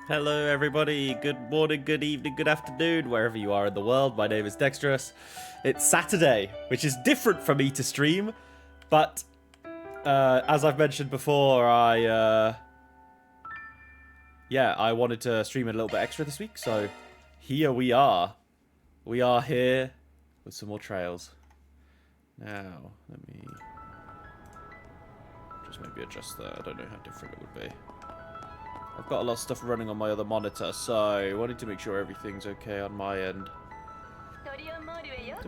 Hello everybody, good morning, good evening, good afternoon, wherever you are in the world. My name is Dexterous. It's Saturday, which is different for me to stream, but as I've mentioned before, I wanted to stream it a little bit extra this week, so here we are. We are here with some more trails. Now, let me just maybe adjust that. I don't know how different it would be. I've got a lot of stuff running on my other monitor, so I wanted to make sure everything's okay on my end. To be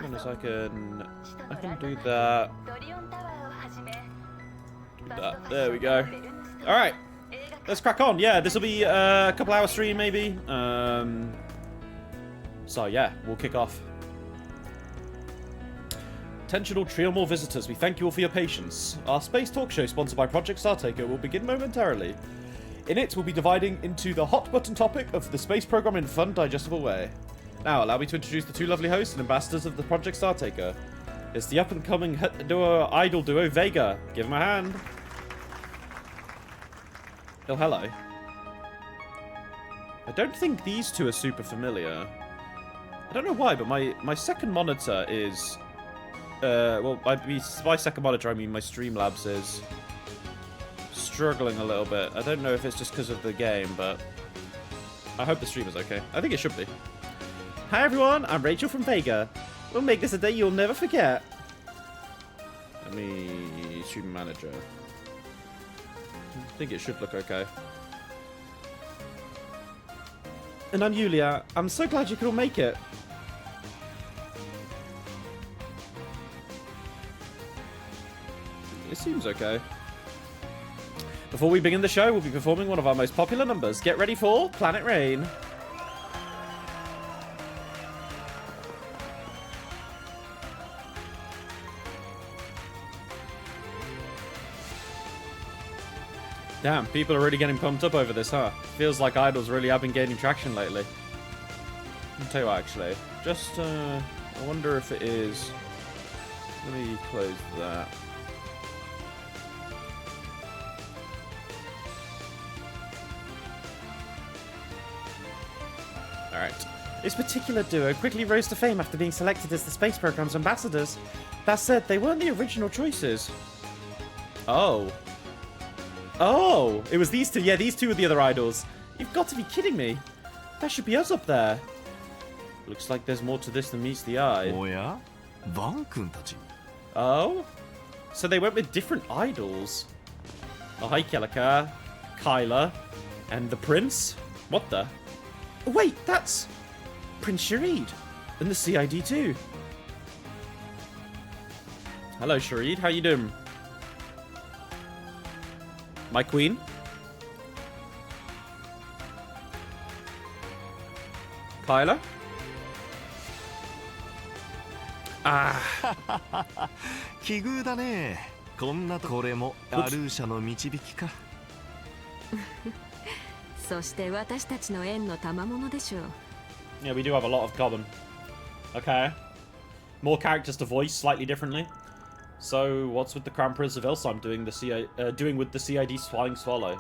honest, I can do that. Do that. There we go. All right, let's crack on. Yeah, this will be a couple hour stream maybe. So yeah, we'll kick off. Attention all three or more visitors, we thank you all for your patience. Our space talk show sponsored by Project Startaker will begin momentarily. In it, we'll be dividing into the hot button topic of the space program in a fun, digestible way. Now, allow me to introduce the two lovely hosts and ambassadors of the Project Startaker. It's the up-and-coming idol duo Vega. Give them a hand. Oh, hello. I don't think these two are super familiar. I don't know why, but my second monitor is... by second monitor, I mean my Streamlabs is... struggling a little bit. I don't know if it's just because of the game, but I hope the stream is okay. I think it should be. Hi everyone, I'm Rachel from Vega. We'll make this a day you'll never forget. Let me stream manager. I think it should look okay. And I'm Yulia. I'm so glad you could all make it. It seems okay. Before we begin the show, we'll be performing one of our most popular numbers. Get ready for Planet Rain. Damn, people are really getting pumped up over this, huh? Feels like idols really have been gaining traction lately. I'll tell you what, actually. Just, I wonder if it is... Let me close that. Alright. This particular duo quickly rose to fame after being selected as the space program's ambassadors. That said, they weren't the original choices. Oh. Oh! It was these two. Yeah, these two were the other idols. You've got to be kidding me. That should be us up there. Looks like there's more to this than meets the eye. Oh? So they went with different idols. Oh, hi, Kelika, Kyla, and the prince? What the? Wait, that's Prince Sharid and the CID too. Hello, Sharid. How you doing? My queen. Kyla? Ah. 奇遇だね。こんなこれもアルーシャの導きか。そして私たちの縁の賜物でしょう。Yeah, we do have a lot of common. Okay. More characters to voice slightly differently. So, what's with the Crown Prince of Elsheim doing with the CID's Flying Swallow?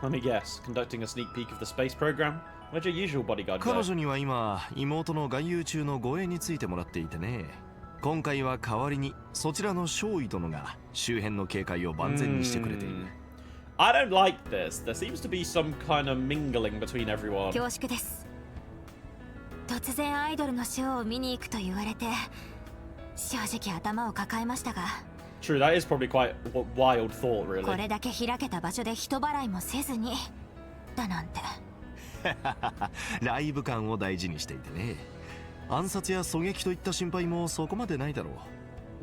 Let me guess, conducting a sneak peek of the space program? Where'd your usual bodyguard go? 彼女には今、妹の外遊中の護衛についてもらっていてね。今回は代わりにそちらの少尉殿が周辺の警戒を万全にしてくれている。I don't like this. There seems to be some kind of mingling between everyone. 恐縮です。突然アイドルのショーを見に行くと言われて、正直頭を抱えましたが。True, that is probably quite a wild thought, really. これだけ開けた場所で人払いもせずに、だなんて。ライブ感を大事にしていてね。暗殺や狙撃といった心配もそこまでないだろ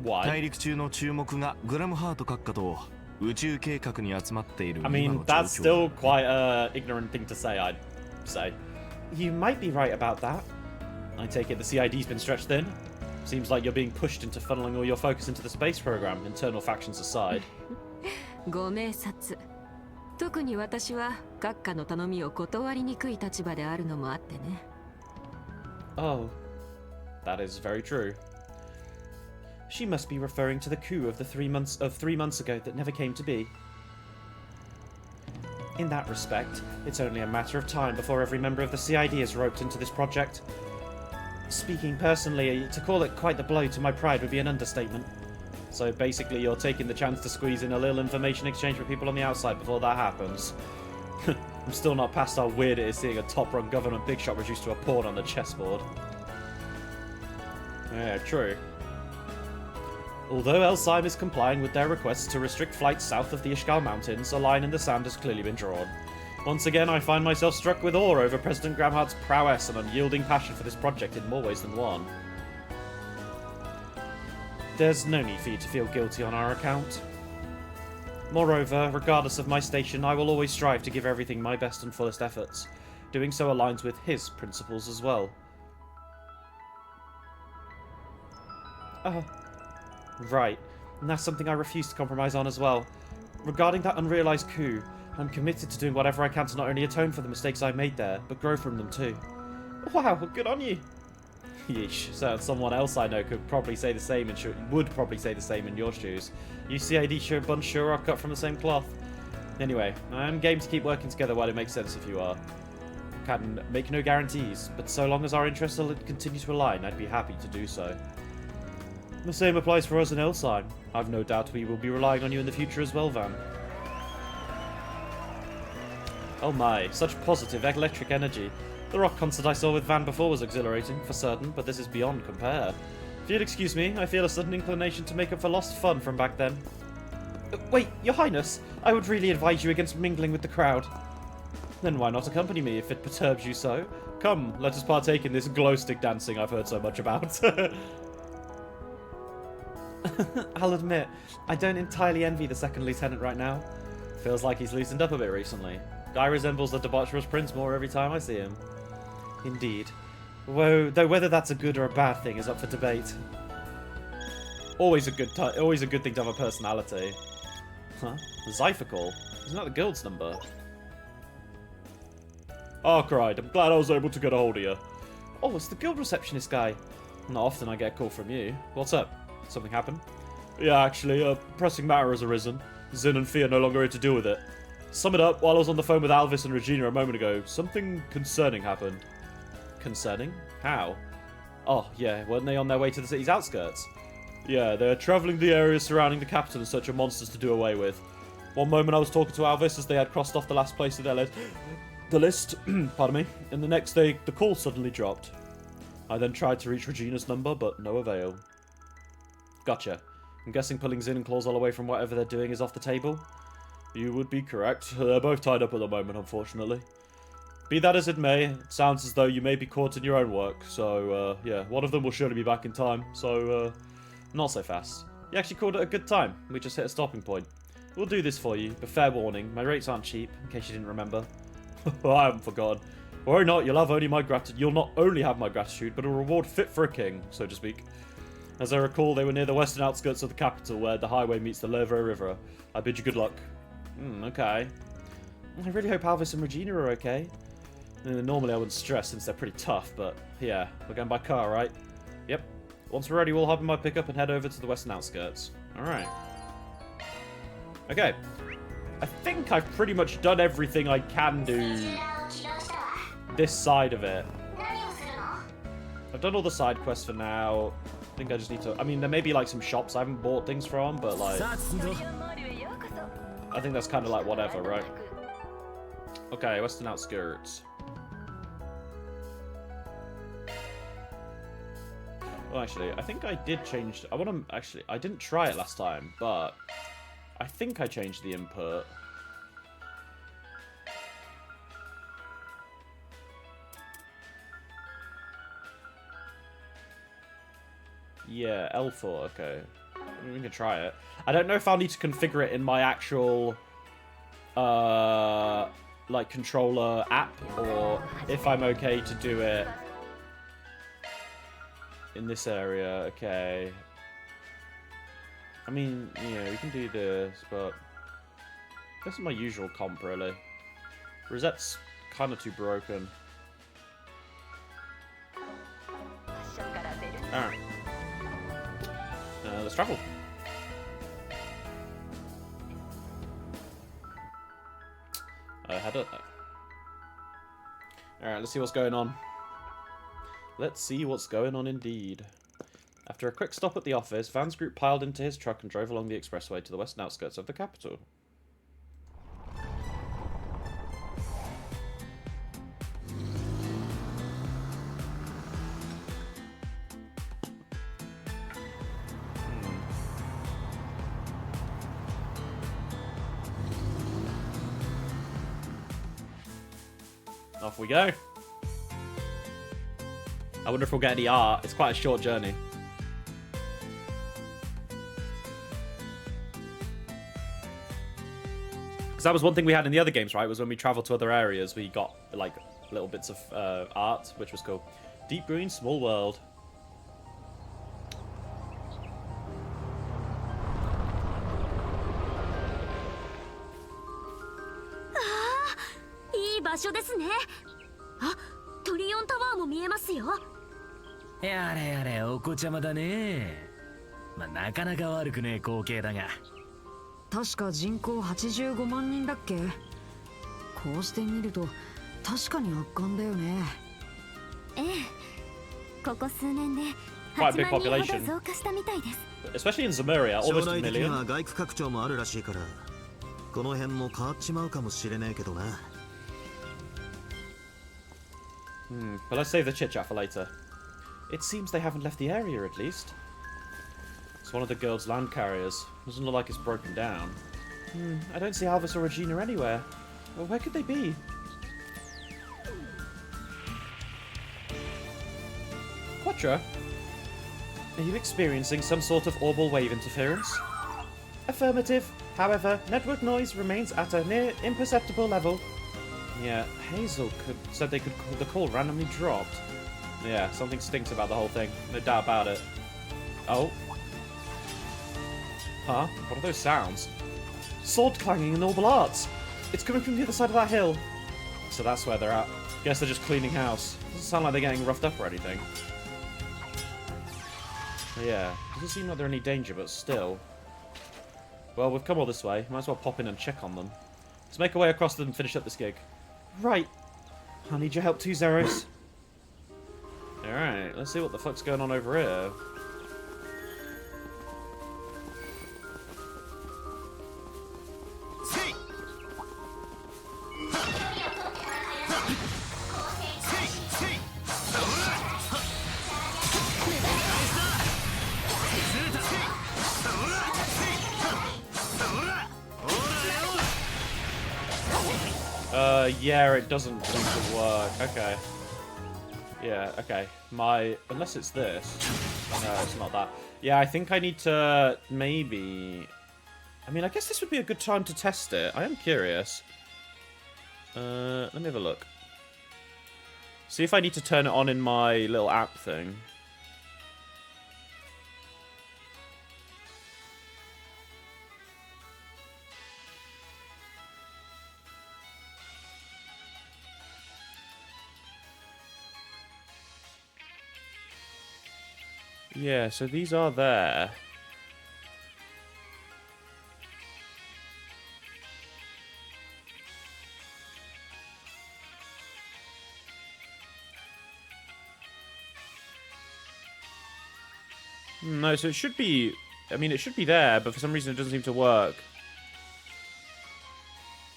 う。Why? 大陸中の注目がグラムハート閣下と宇宙計画に集まっている。I mean, that's still quite an ignorant thing to say, I'd say. You might be right about that. I take it the CID's been stretched thin. Seems like you're being pushed into funneling all your focus into the space program, internal factions aside. ご明察。特に私は閣下の頼みを断りにくい立場であるのもあってね。Oh, that is very true. She must be referring to the coup of 3 months ago that never came to be. In that respect, it's only a matter of time before every member of the CID is roped into this project. Speaking personally, to call it quite the blow to my pride would be an understatement. So basically you're taking the chance to squeeze in a little information exchange with people on the outside before that happens. I'm still not past how weird it is seeing a top-run government big shot reduced to a pawn on the chessboard. Yeah, true. Although Elsheim is complying with their requests to restrict flights south of the Ishgal Mountains, a line in the sand has clearly been drawn. Once again, I find myself struck with awe over President Gramhart's prowess and unyielding passion for this project in more ways than one. There's no need for you to feel guilty on our account. Moreover, regardless of my station, I will always strive to give everything my best and fullest efforts. Doing so aligns with his principles as well. Right. And that's something I refuse to compromise on as well. Regarding that unrealized coup, I'm committed to doing whatever I can to not only atone for the mistakes I made there, but grow from them too. Wow, good on you! Yeesh, so someone else I know could probably say the same and would probably say the same in your shoes. You CID bunch sure are cut from the same cloth. Anyway, I'm game to keep working together while it makes sense if you are. Can make no guarantees, but so long as our interests will continue to align, I'd be happy to do so. The same applies for us in Elsheim. I've no doubt we will be relying on you in the future as well, Van. Oh my, such positive electric energy. The rock concert I saw with Van before was exhilarating, for certain, but this is beyond compare. If you'll excuse me, I feel a sudden inclination to make up for lost fun from back then. Wait, Your Highness, I would really advise you against mingling with the crowd. Then why not accompany me if it perturbs you so? Come, let us partake in this glow stick dancing I've heard so much about. I'll admit, I don't entirely envy the second lieutenant right now. Feels like he's loosened up a bit recently. Guy resembles the debaucherous prince more every time I see him. Indeed. Though whether that's a good or a bad thing is up for debate. Always a good thing to have a personality. Huh? Zyphical? Isn't that the guild's number? Oh, cried. I'm glad I was able to get a hold of you. Oh, it's the guild receptionist guy. Not often I get a call from you. What's up? Something happened? Yeah, actually, a pressing matter has arisen. Zin and Fia are no longer here to deal with it. Sum it up, while I was on the phone with Alvis and Regina a moment ago, something concerning happened. Concerning? How? Oh, yeah, weren't they on their way to the city's outskirts? Yeah, they're travelling the areas surrounding the capital in search of monsters to do away with. One moment I was talking to Alvis as they had crossed off the last place of their list, pardon me, and the next day the call suddenly dropped. I then tried to reach Regina's number, but no avail. Gotcha. I'm guessing pulling Zin and Clawsol away from whatever they're doing is off the table? You would be correct. They're both tied up at the moment, unfortunately. Be that as it may, it sounds as though you may be caught in your own work, so, yeah, one of them will surely be back in time, so, not so fast. You actually called it a good time. We just hit a stopping point. We'll do this for you, but fair warning, my rates aren't cheap, in case you didn't remember. I haven't forgotten. Worry not, you'll not only have my gratitude, but a reward fit for a king, so to speak. As I recall, they were near the western outskirts of the capital, where the highway meets the Levre River. I bid you good luck. Okay. I really hope Alvis and Regina are okay. Normally I wouldn't stress since they're pretty tough, but yeah, we're going by car, right? Yep. Once we're ready, we'll hop in my pickup and head over to the western outskirts. Alright. Okay. I think I've pretty much done everything I can do this side of it. I've done all the side quests for now. I think I just need to... I mean, there may be like some shops I haven't bought things from, but like... I think that's kind of like whatever, right? Okay, western outskirts. Well, actually, I think I did change... I want to... Actually, I didn't try it last time, but... I think I changed the input. Yeah, L4, okay. We can try it. I don't know if I'll need to configure it in my actual... like, controller app, or if I'm okay to do it in this area. Okay. I mean, yeah, we can do this, but this is my usual comp, really. Rosette's kind of too broken. Alright. Let's travel. I don't know. Alright, let's see what's going on. Let's see what's going on indeed. After a quick stop at the office, Van's group piled into his truck and drove along the expressway to the western outskirts of the capital. Off we go. I wonder if we'll get any art. It's quite a short journey. Because that was one thing we had in the other games, right? Was when we traveled to other areas, we got like little bits of art, which was cool. Deep green, small world.やれやれお子ちゃまだね。まあなかなか悪くねえ光景だが。確か人口85万人だっけ。こうして見ると確かに圧巻だよね。ええ、ここ数年で Quite a big 8万人ほ population. ど増加したみたいです。 Especially in Zemuria, 将 almost a 来的に million. は外区拡張もあるらしいから、この辺も変わっちまうかもしれねえけどな。But let's save the chit chat for later. It seems they haven't left the area, at least. It's one of the girls' land carriers. Doesn't look like it's broken down. I don't see Alvis or Regina anywhere. Well, where could they be? Quattro? Are you experiencing some sort of orbital wave interference? Affirmative. However, network noise remains at a near imperceptible level. Yeah, Hazel said the call randomly dropped. Yeah, something stinks about the whole thing. No doubt about it. Oh. Huh? What are those sounds? Sword clanging in Orbital Arts! It's coming from the other side of that hill. So that's where they're at. Guess they're just cleaning house. Doesn't sound like they're getting roughed up or anything. But yeah, doesn't seem like they're in any danger, but still. Well, we've come all this way. Might as well pop in and check on them. Let's make our way across them and finish up this gig. Right. I need your help too, Zeros. Alright, let's see what the fuck's going on over here. Yeah, it doesn't seem to work. Okay. Yeah, okay. Unless it's this. No, it's not that. Yeah, I think I need to maybe... I mean, I guess this would be a good time to test it. I am curious. Let me have a look. See if I need to turn it on in my little app thing. Yeah, so these are there. No, so it should be... I mean, it should be there, but for some reason it doesn't seem to work.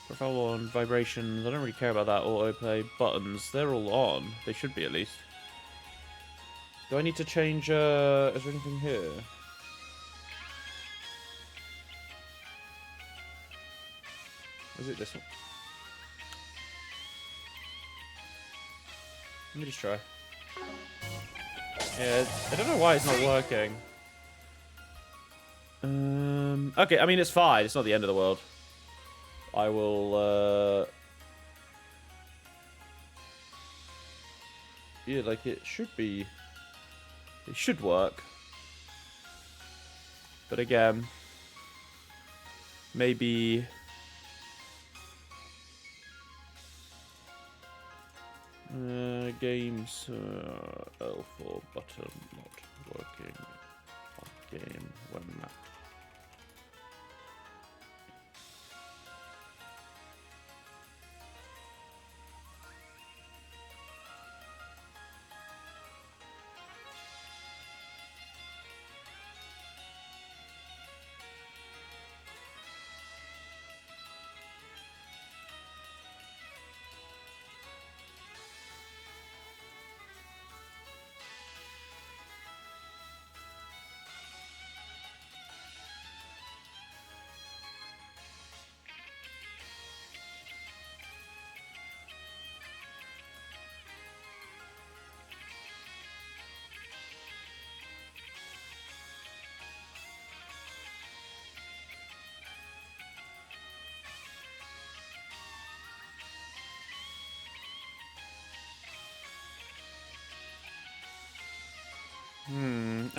Profile on, vibrations, I don't really care about that. Autoplay, buttons, they're all on. They should be, at least. Do I need to change, is there anything here? Is it this one? Let me just try. Yeah, I don't know why it's not working. Okay, I mean, it's fine. It's not the end of the world. I will, yeah, like, it should be... It should work. But again, maybe... games, L4 button not working on game when map.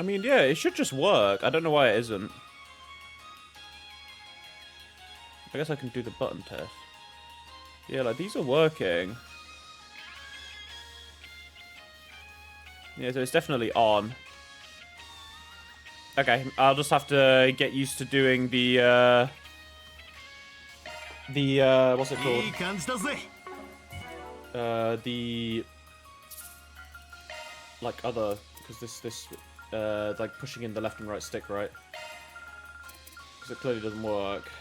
mean, yeah, it should just work. I don't know why it isn't. I guess I can do the button test. Yeah, like, these are working. Yeah, so it's definitely on. Okay, I'll just have to get used to doing the what's it called? The like other, because this like pushing in the left and right stick, right? Because it clearly doesn't work.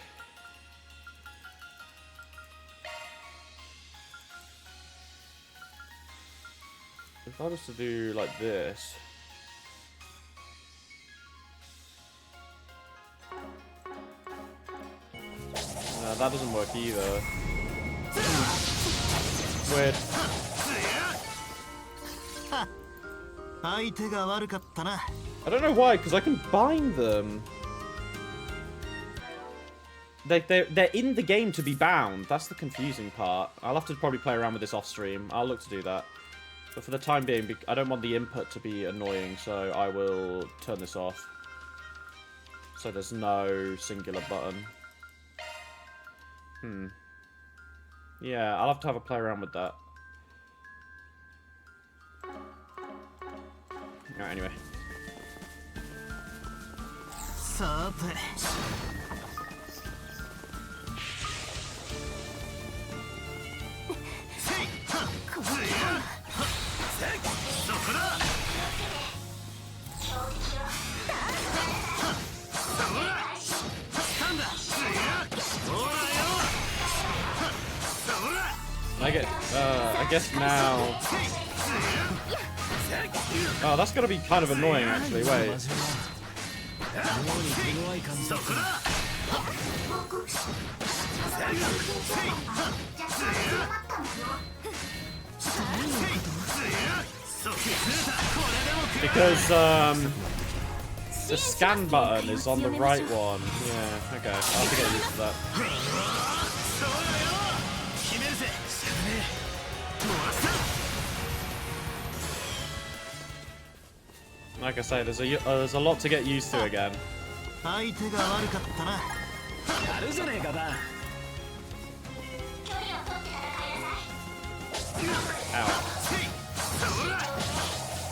If I was to do like this. No, that doesn't work either. Weird. I don't know why, because I can bind them. They're in the game to be bound. That's the confusing part. I'll have to probably play around with this off stream. I'll look to do that. But for the time being, I don't want the input to be annoying, so I will turn this off. So there's no singular button. Yeah, I'll have to play around with that. Alright, anyway. I guess now. Oh, that's gonna be kind of annoying, actually. Wait. Because the scan button is on the right one. Yeah. Okay. I'll have to get used to that. Like I say, there's a lot to get used to again. Ow.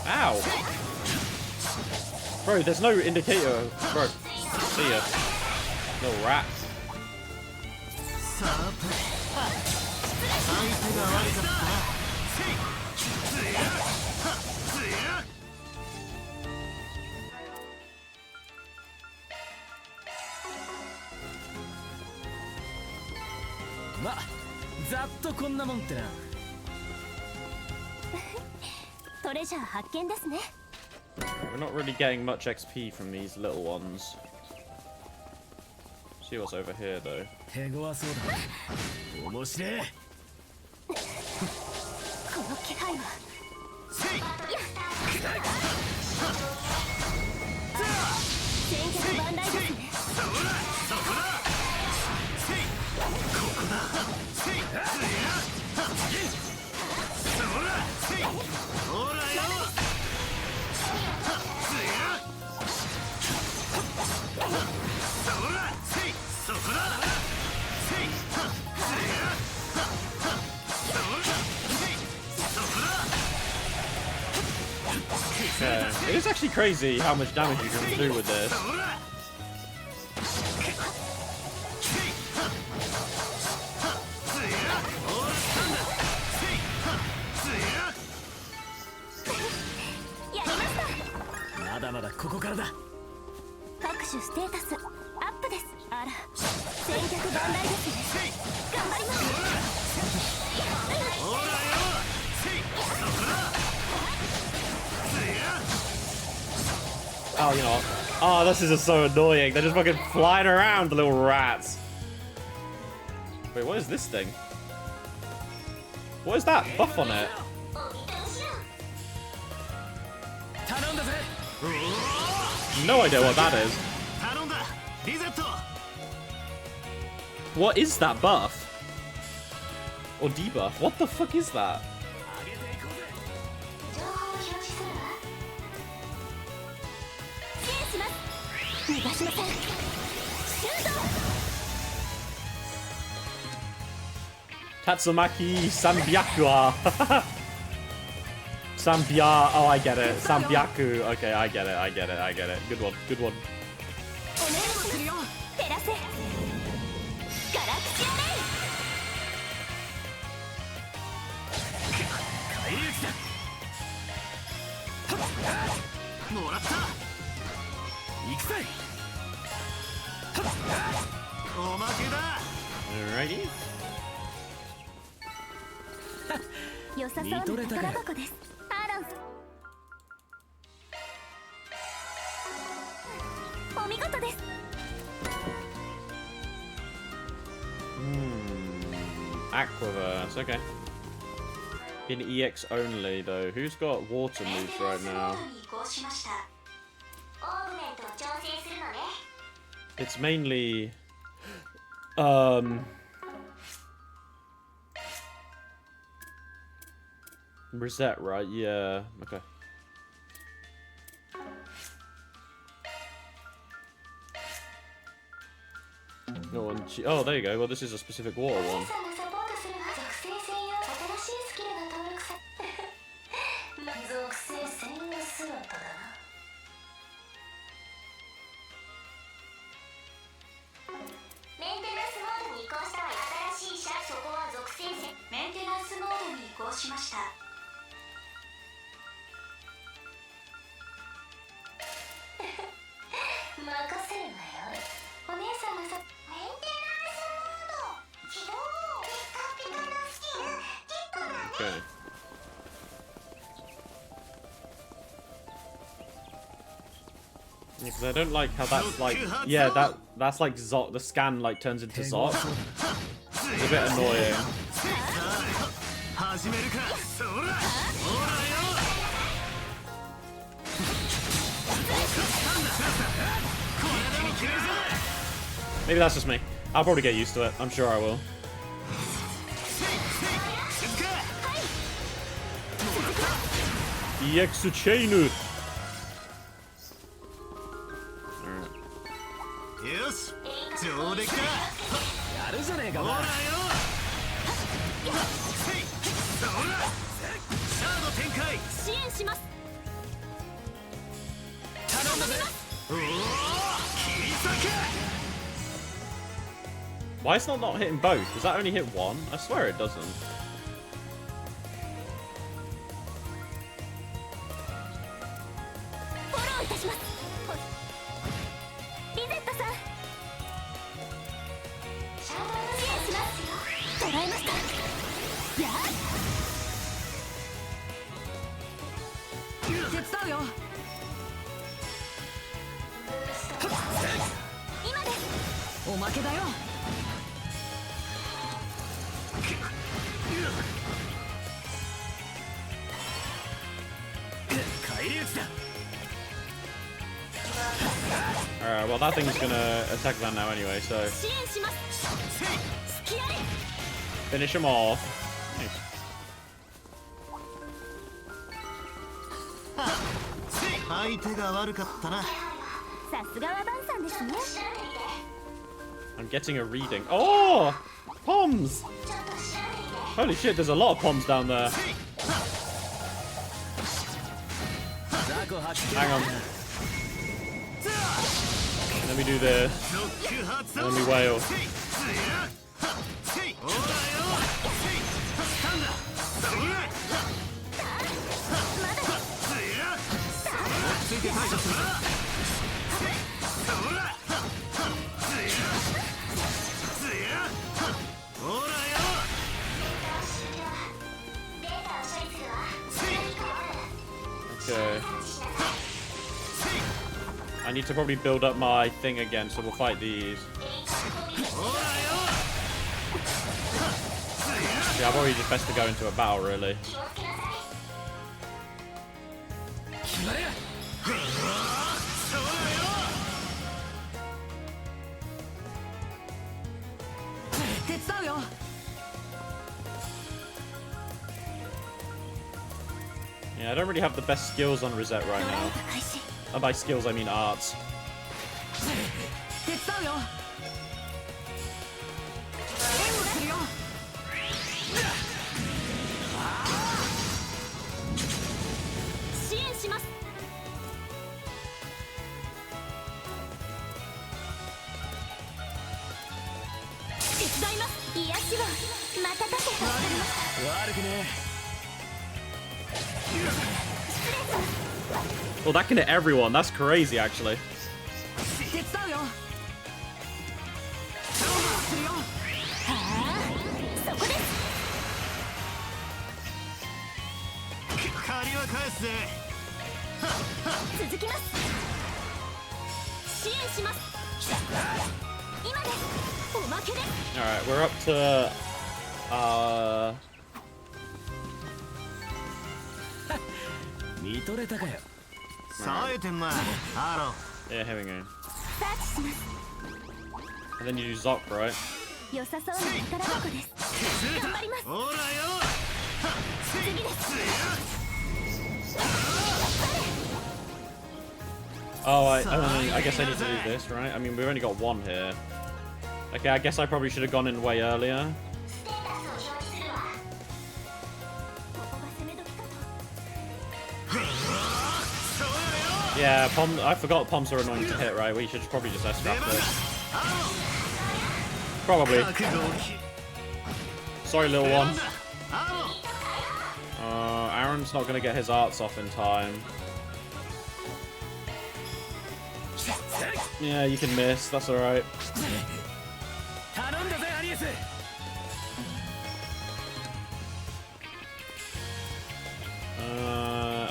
Ow. Bro, there's no indicator. Bro, see ya. Little rat. We're not really getting much XP from these little ones. See what's over here, though. Yeah, it is actually crazy how much damage you can do with this. Oh, you know what? Oh, this is just so annoying. They're just fucking flying around, the little rats. Wait, what is this thing? What is that buff on it? No idea what that is. What is that buff? Or debuff? What the fuck is that? 逃しません。シュート。 Tatsumaki Sambyakua. Sambya. Oh, I get it. Sambyaku. Okay, I get it. I get it. I get it. Good one. Good one. お願いするよ。照らせ。ガラクシアレイ。返り討ちだ。もらった。行くぜ。おまけだ。 Alrighty. 良さそうな宝箱です。アーロン。お見事です。 Aquaverse. Okay. In EX only though. Who's got water moves right now? It's mainly Reset, right? Yeah. Okay. No one. Oh, there you go. Well, this is a specific water one. お姉さんがさ、メンテナンスモード起動。ピカピカなスキルゲットだね。 Okay. Yeah, 'cause I don't like how that's like. Yeah, that's like Zot. The scan like turns into Zot. It's a bit annoying. 始めるか。そら。ほらよ。 Maybe that's just me. I'll probably get used to it. I'm sure I will. EX Chainu. Yes. 上出来だ。やるじゃねえか。ほらよ。そら。シャード展開。支援します。頼んだぜ。おお、切り裂け。 Why is it not hitting both? Does that only hit one? I swear it doesn't. フォローいたします。リゼットさん。シャドウ支援します。捉えました。やっ。手伝うよ。今です。おまけだよ。 Alright, well that thing's gonna attack that now anyway, so 支援します。隙あり。 finish him off. Nice. 相手が悪かったな。さすがはバンさんですね。 I'm getting a reading. Oh! Poms! Holy shit, there's a lot of Poms down there. Hang on. Let me do this. And then we wail. Okay. I need to probably build up my thing again, so we'll fight these. Yeah, I've already just best to go into a battle, really. 手伝うよ。 Yeah, I don't really have the best skills on Reset right now. And by skills, I mean arts. うよ。援護するよ。支援します。手伝います。癒しをまたたせとなります。悪くね Well, that can hit everyone. That's crazy, actually. 手伝うよ。するよ。そこです。借りは返すぜ。続きます。支援します。今です。おまけです。 Alright, we're up to... 見とれたかよ 冴えてんな、ア Yeah, here we go. サーチします。 And then you do Zoc, right? 良さそうな宝箱です。頑張ります。ロン。ほらよ。次です。 Oh, I guess I need to do this, right? I mean, we've only got one here. Okay, I guess I probably should have gone in way earlier. Yeah, I forgot Poms are annoying to hit, right? We should probably just S-trap this. Probably. Sorry, little one. Aaron's not gonna get his arts off in time. Yeah, you can miss. That's alright. 頼んだぜアニエス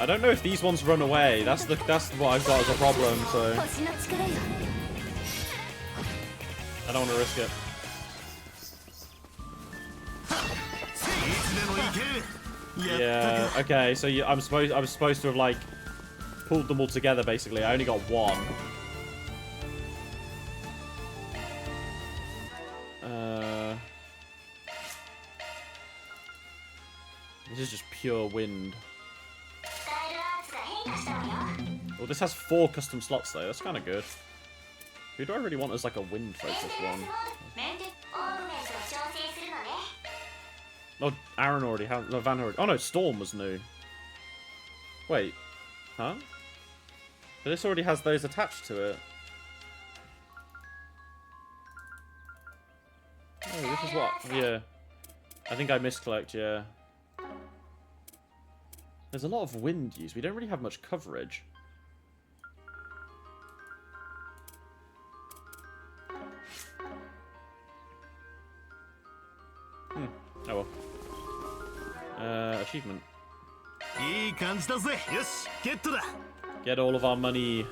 I don't know if these ones run away. That's what I've got as a problem, so 星の力よ。 I don't want to risk it. いつでも行ける。 Yeah. Okay. So I was supposed to have like pulled them all together. Basically, I only got one. This is just pure wind. Well, this has 4 custom slots though. That's kind of good. Who do I really want as like a wind focused one? No, Aaron already has. No, Van already. Oh no, Storm was new. Wait, huh? But this already has those attached to it. Oh, this is what? Yeah. I think I misclicked. Yeah. There's a lot of wind use. We don't really have much coverage. Oh well. Achievement. いい感じだぜ。よし、ゲットだ。 Get all of our money.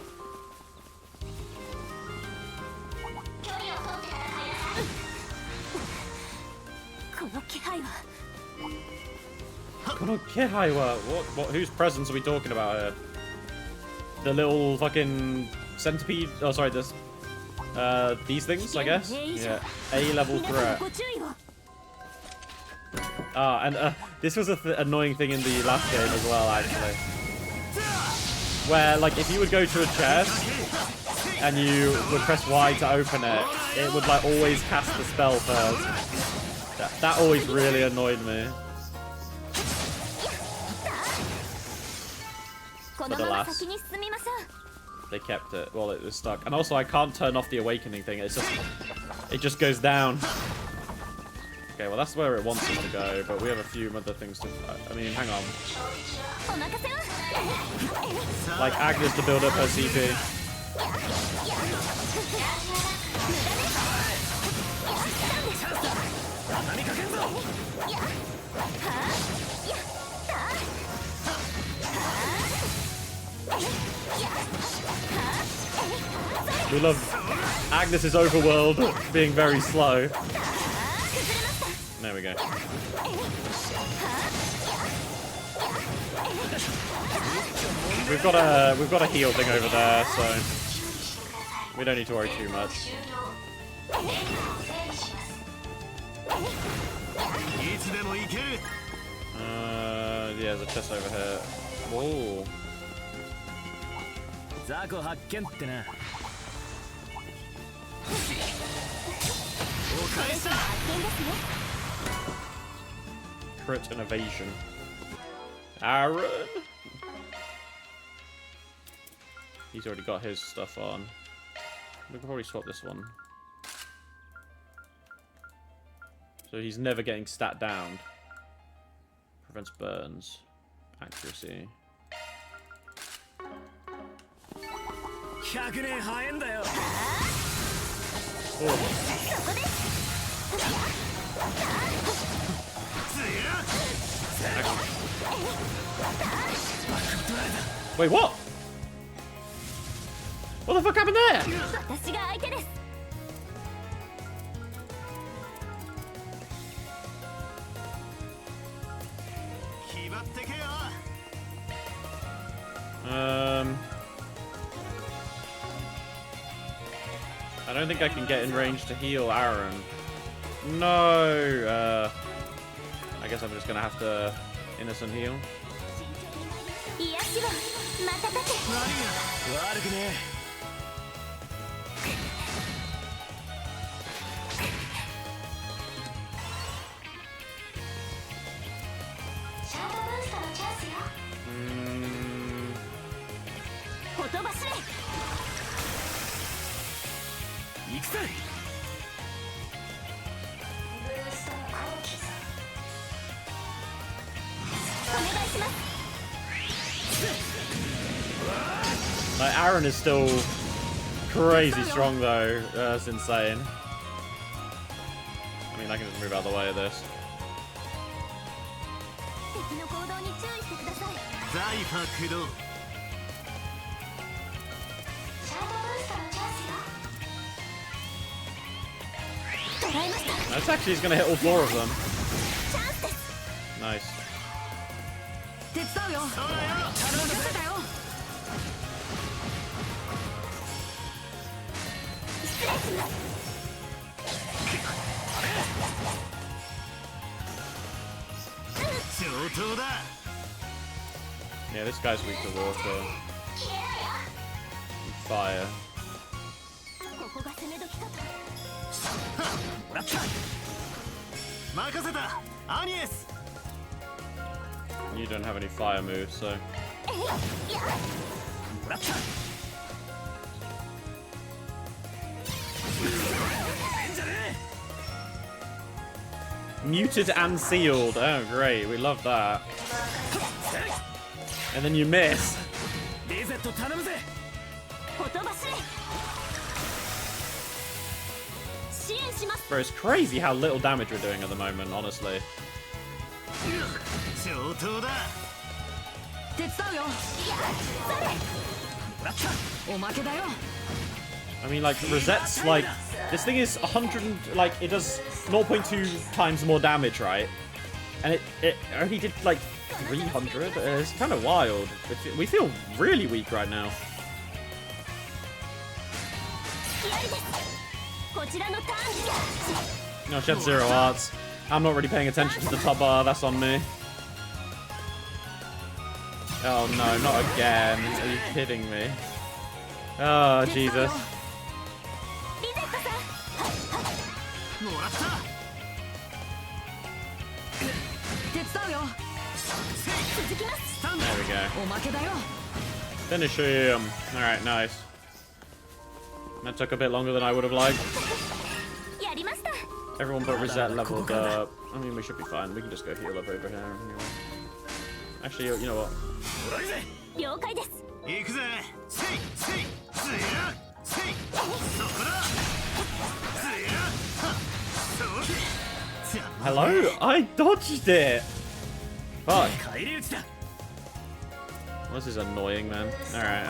この気配は。 Whose presents are we talking about here? The little fucking centipede? Oh, sorry, this. These things, I guess? Yeah. A-level threat. ご注意を。 And this was an annoying thing in the last game as well, actually. Where, like, if you would go to a chest and you would press Y to open it, it would, like, always cast the spell first. That always really annoyed me. But alas, they kept it. Well, it was stuck. And also, I can't turn off the awakening thing. It just goes down. Okay, well, that's where it wants us to go, but we have a few other things to... I mean, hang on. Like Agnes to build up her CP. We love Agnes's overworld being very slow. There we go. We've got a heal thing over there, so we don't need to worry too much. Yeah, there's a chest over here. Whoa. 雑魚発見ってな Crit and evasion. Aaron! He's already got his stuff on. We can probably swap this one. So he's never getting stat down. Prevents burns. Accuracy. 100年早いんだよ Wait, what? What the fuck happened there? 私が相手です I don't think I can get in range to heal Aaron. No. I guess I'm just gonna have to innocent heal. 癒しを瞬け悪くね シャードブーストのチャンスよほとばしれ 行くぜ ブーストの後期お願いします Like, Aaron is still crazy strong though. That's insane. I mean, I can just move out of the way of this. 敵の行動に注意してください 財波駆動 シャードブーストのチャンスよ捉えました That's actually he's gonna hit all four of them. チャンスです Nice. 手伝うよ任せたよ 失礼します 上等だ Yeah, this guy's weak to water. And fire. ここが攻め時かと 任せたアニエス You don't have any fire moves, so. えいや Muted and sealed. Oh, great. We love that. And then you miss. リゼット頼むぜ ほとばしれ支援します Bro, it's crazy how little damage we're doing at the moment, honestly. 上等だ手伝うよおまけだよ I mean, like, Rosette's, like, this thing is 100, like, it does 0.2 times more damage, right? And it only did, like, 300? It's kind of wild. We feel really weak right now. 槍ですこちらのターンです No, she had 0 arts. I'm not really paying attention to the top bar, that's on me. Oh no, not again. Are you kidding me? Oh, Jesus. リゼットさんもらった手伝うよ続きます There we go. おまけだよ Finish him. Alright, nice. That took a bit longer than I would have liked. やりました Everyone but Rosette leveled up. I mean, we should be fine. We can just go heal up over here. Anyway. Actually, you know what? 了解です行くぜせいせいつやせいそこだつやはそう Hello? I dodged it! Fuck. 返り討ちだ This is annoying, man. Alright,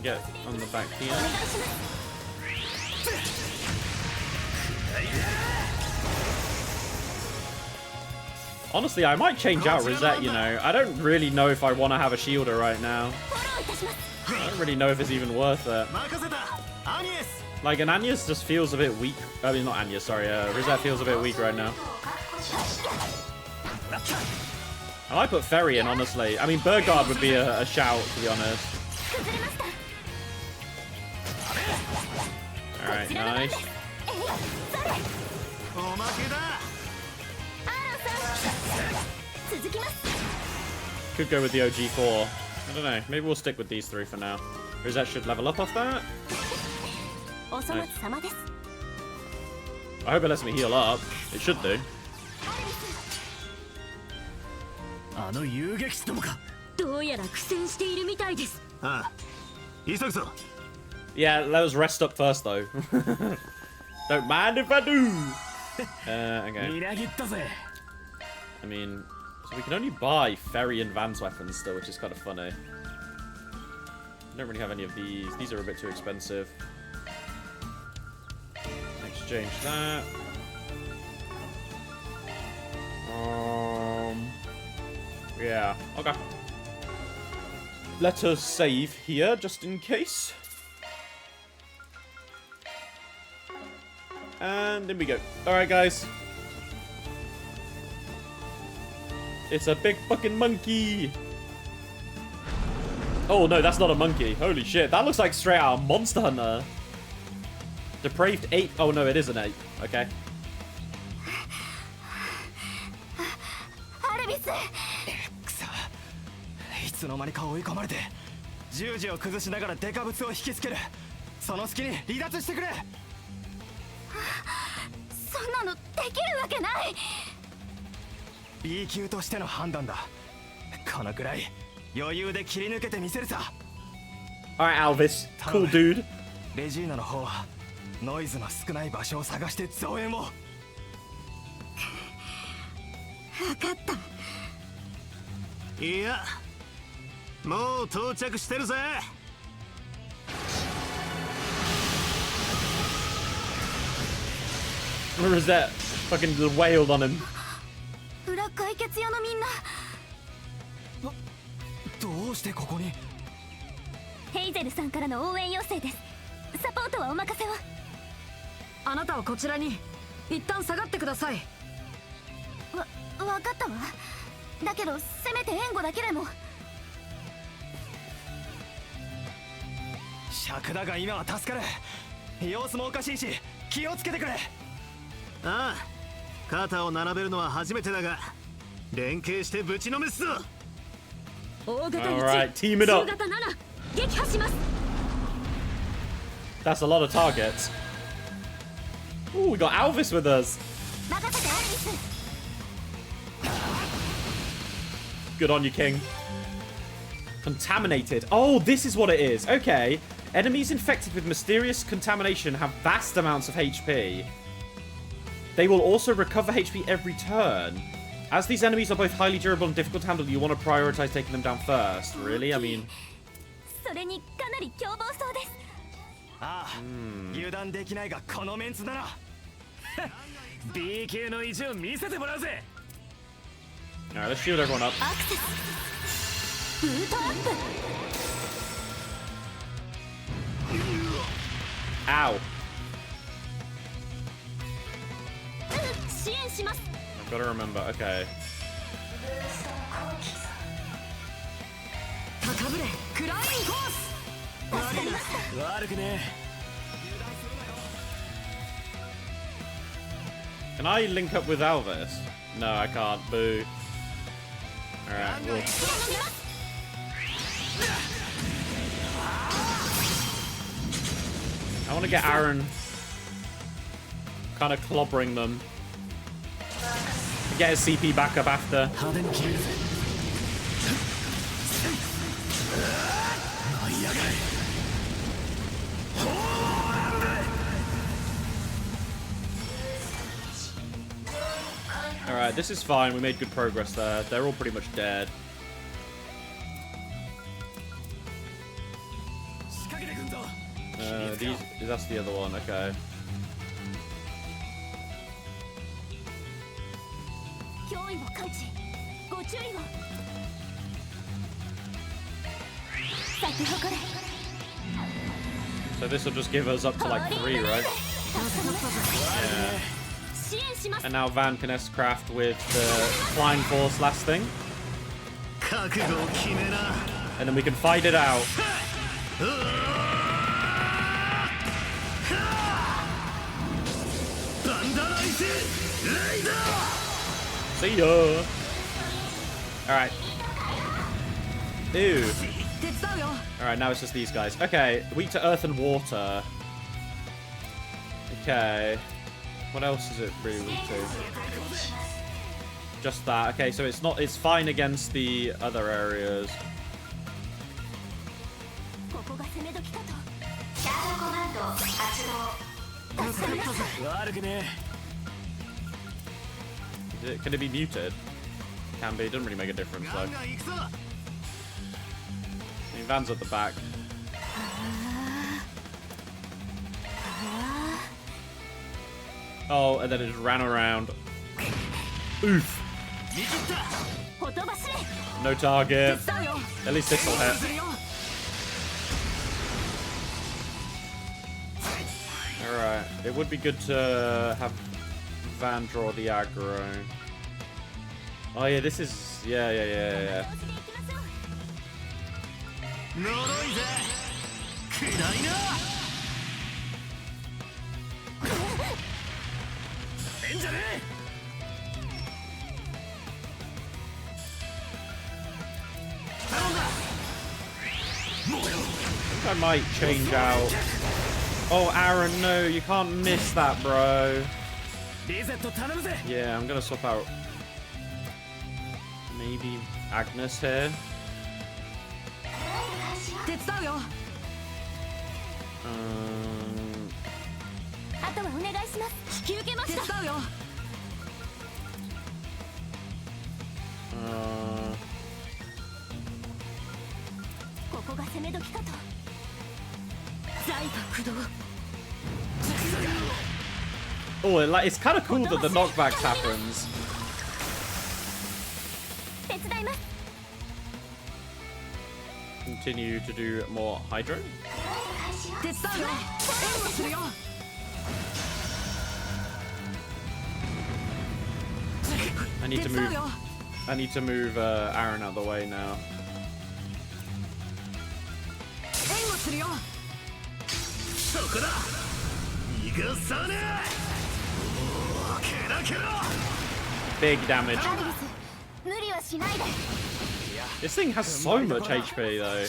get on the back here. Honestly, I might change out Rosette, you know. I don't really know if I want to have a shielder right now. フォローいたします I don't really know if it's even worth it. 任せたアニエス Like, an Agnes just feels a bit weak. I mean, not Agnes, sorry. Rosette feels a bit weak right now. I might put Ferry in, honestly. I mean, Burgard would be a shout, to be honest. 崩れました Alright, nice. おまけだ。続きます。 Could go with the OG4. I don't know. Maybe we'll stick with these three for now. Rosette should level up off that. お粗末様です。 I hope it lets me heal up. It should do. あの遊撃士どもか。どうやら苦戦しているみたいです。ああ、急ぐぞ。 Yeah, let us rest up first, though. Don't mind if I do. Okay. みなぎったぜ。 I mean, so we can only buy ferry and Van's weapons still, which is kind of funny. I don't really have any of these. These are a bit too expensive. Exchange that. Yeah, okay. Let us save here, just in case. And in we go. Alright, guys. It's a big fucking monkey. Oh, no, that's not a monkey. Holy shit. That looks like straight out of Monster Hunter. Depraved ape. Oh, no, it is an ape. Okay. アルビス。くそ、いつの間にか追い込まれて十字を崩しながらデカブツを引きつける。その隙に離脱してくれ。そんなのできるわけない。 B 級としての判断だ。このくらい余裕で切り抜けてみせるさ。 Alright, Alvis. Cool dude. レジーナの方はノイズの少ない場所を探して増援を。分かった。いや、もう到着してるぜ。 Rosette fucking wailed on him. 裏解決屋のみんな。どうしてここに。ヘイゼルさんからの応援要請です。サポートはお任せを。あなたはこちらに一旦下がってください。分かったわ。だけどせめて援護だけでも。尺だが今は助かる。様子もおかしいし気をつけてくれ。ああ、肩を並べるのは初めてだが連携してぶちのめすぞ。大型 Alright, 1、 team it 中 up. 型7、撃破します。 That's a lot of targets. Ooh, we got Alvis with us. 任せてアルビス。 Good on you, King. Contaminated. Oh, this is what it is. Okay. Enemies infected with mysterious contamination have vast amounts of HP. They will also recover HP every turn. As these enemies are both highly durable and difficult to handle, you want to prioritize taking them down first. Really? I mean... それにかなり凶暴そうです。ああ、油断できないがこのメンツなら。B 級の意地を見せてもらうぜ。 Alright, let's shield everyone up. アクセス。ブートアップ。 Ow. 支援します。 I've got to remember. Okay. 高ぶれクライミングコース。悪くね。 Can I link up with Alvis? No, I can't. Boo. Alright, well. I want to get Aaron kind of clobbering them. Get his CP back up after. 派手に切れるぜ。舞い上がれ。 Alright, this is fine. We made good progress there. They're all pretty much dead. 仕掛けてくんぞ。 That's the other one. Okay. 脅威を感知。ご注意を。咲き誇れ。 So this will just give us up to like 3, right? 支援します。 And now Van can S-craft with the Flying Force last thing. 覚悟を決めな。 And then we can fight it out. See ya. Alright. Ew. Alright, now it's just these guys. Okay, weak to earth and water. Okay. What else is it really weak to? Just that. Okay, so it's fine against the other areas. Can it be muted? Can be. It doesn't really make a difference though. I mean, Van's at the back. Oh, and then it just ran around. Oof. No target. At least this will hit. Alright. It would be good to have Van draw the aggro. Oh yeah, this is... Yeah. I might change out. Oh, Aaron, no, you can't miss that, bro. Yeah, I'm gonna swap out. Maybe Agnes here. Oh, it's kind of cool that the knockbacks happens. Continue to do more hydro. I need to move Aaron out of the way now. Big damage. This thing has so much HP though.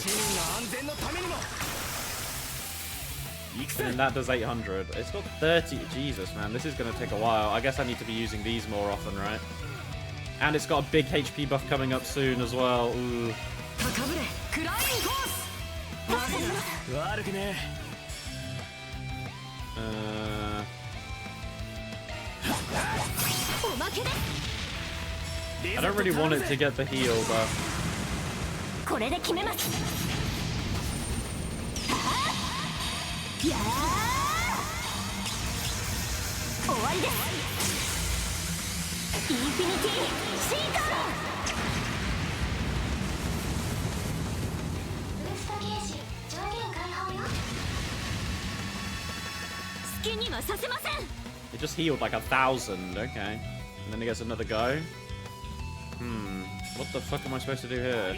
And that does 800. It's got 30. Jesus, man. This is going to take a while. I guess I need to be using these more often, right? And it's got a big HP buff coming up soon as well. Ooh. I don't really want it to get the heal, but... It just healed like 1,000, okay. And then he gets another go. What the fuck am I supposed to do here?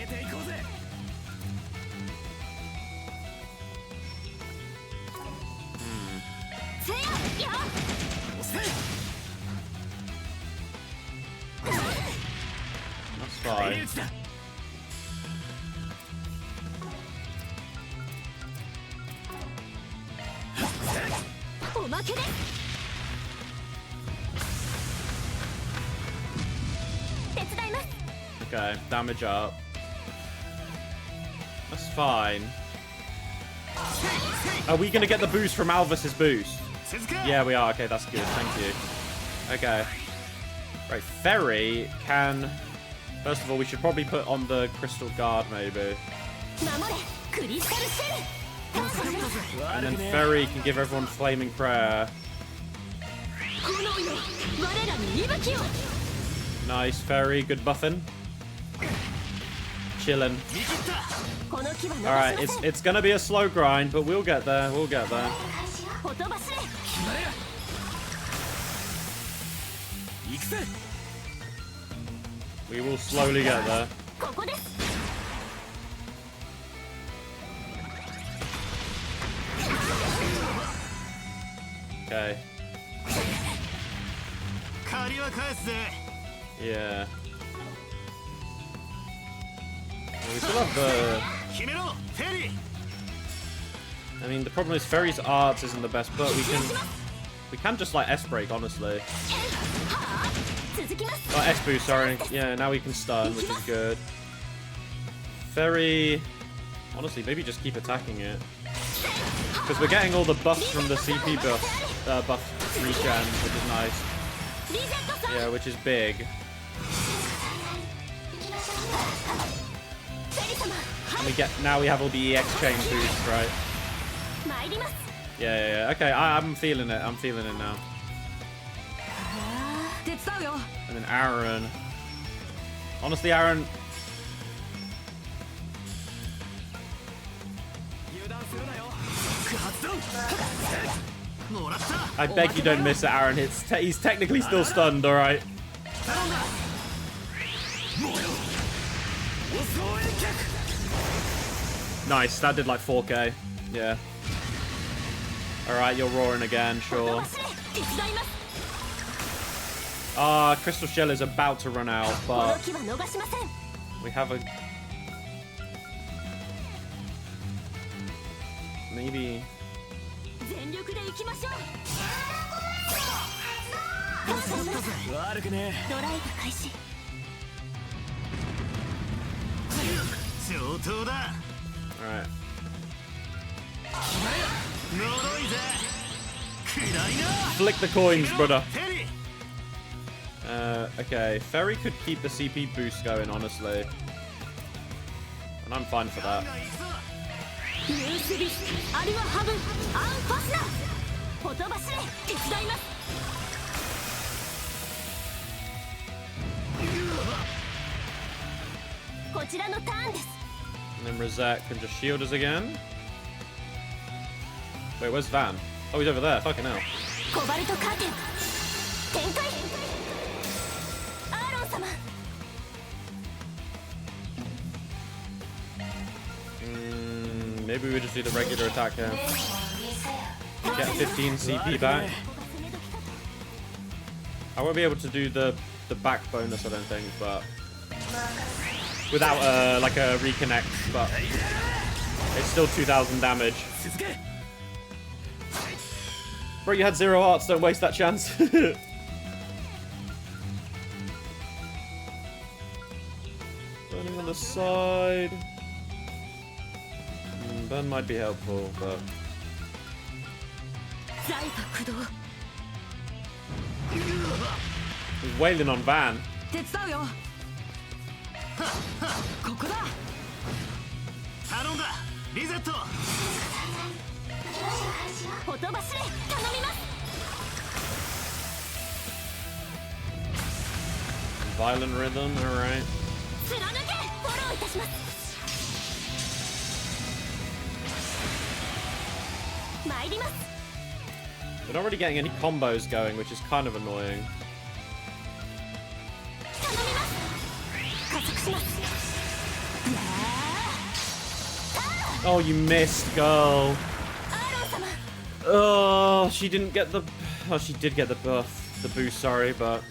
That's fine. Okay, damage up. That's fine. Are we gonna get the boost from Alvis's boost? Yeah, we are. Okay, that's good. Thank you. Okay. Right, Ferry can... First of all, we should probably put on the Crystal Guard, maybe. And then Ferry can give everyone Flaming Prayer. Nice, Ferry. Good buffing. Chillin'. Alright, it's gonna be a slow grind, but we'll get there. We'll get there. We will slowly get there. Okay. 借りは返すぜ。 Yeah. We still have the... 決めろ、フェリー。 I mean, the problem is Ferry's arts isn't the best, but we can just like S break, honestly. 続きます。 Oh, S boost, sorry. Yeah, now we can stun, which is good. Ferry, honestly, maybe just keep attacking it, because we're getting all the buffs from the CP buff regen, which is nice. リゼットさん。 Yeah, which is big. フェリ様。 And now we have all the EX chain boosts, right? 参ります。 Yeah. Okay, I'm feeling it. I'm feeling it now. 手伝うよ。 And then Aaron. Honestly, Aaron. 油断するなよ。発動。もらった。 I beg you don't miss it, Aaron. He's technically still stunned, alright? 頼んだ。もうよ。襲え客。 Nice, that did like 4k. Yeah. Alright, you're roaring again, sure. 手伝います。 Crystal Shell is about to run out, この but 木は逃しません。 we have a... Maybe... 全力で行きましょう。悪くねドライブ開始。上等だ。 Alright. 呪いぜ。暗いな。 Flick the coins, brother. フェリー。 Okay, Ferry could keep the CP boost going, honestly. And I'm fine for that. ニュースビス、アルワハブ、アンファスナー。ほとばしれ、手伝います。こちらのターンです。 And then Rosette can just shield us again. Wait, where's Van? Oh, he's over there. Fucking hell. コバルトカーテン。展開。アーロン様。 Maybe we just do the regular attack here. Get 15 CP back. I won't be able to do the back bonus, I don't think, but without like a reconnect, but it's still 2,000 damage. Bro, you had 0 arts, don't waste that chance. Burning on the side. Burn might be helpful, but... 財が駆動。 He's wailing on Van. 手伝うよ。ここだ。頼んだ。リゼット。ほとばしれ、頼みます。 Violent rhythm, alright. 貫け、フォローいたします。参ります。 We're not really getting any combos going, which is kind of annoying. 頼みます。加速します。 Oh, you missed, girl. アーロン様。 Oh, she didn't get the... Oh, she did get the buff. The boost, sorry, but...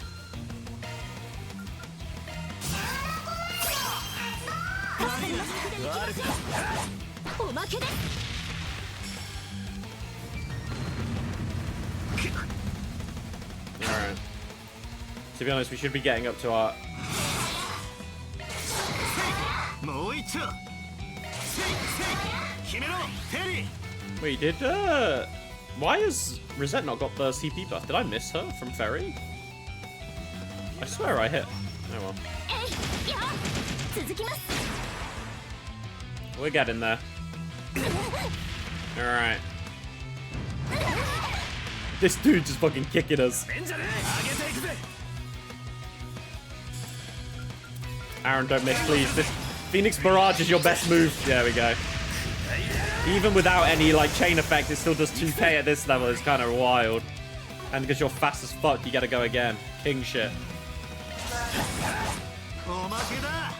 おまけです。 Alright. To be honest, we should be getting up to our... もう一丁。決めろ、フェリー。 Wait, did, why has Rosette not got the CP buff? Did I miss her from Ferry? I swear I hit. Oh well. えい、や、続きます。 We're getting there. Alright. This dude just fucking kicking us. えんじゃねえ上げていくぜ Aaron, don't miss, please. This Phoenix Barrage is your best move. There we go. Even without any like chain effect, it still does 2k at this level. It's kind of wild. And because you're fast as fuck, you gotta go again. King shit. おまけだ。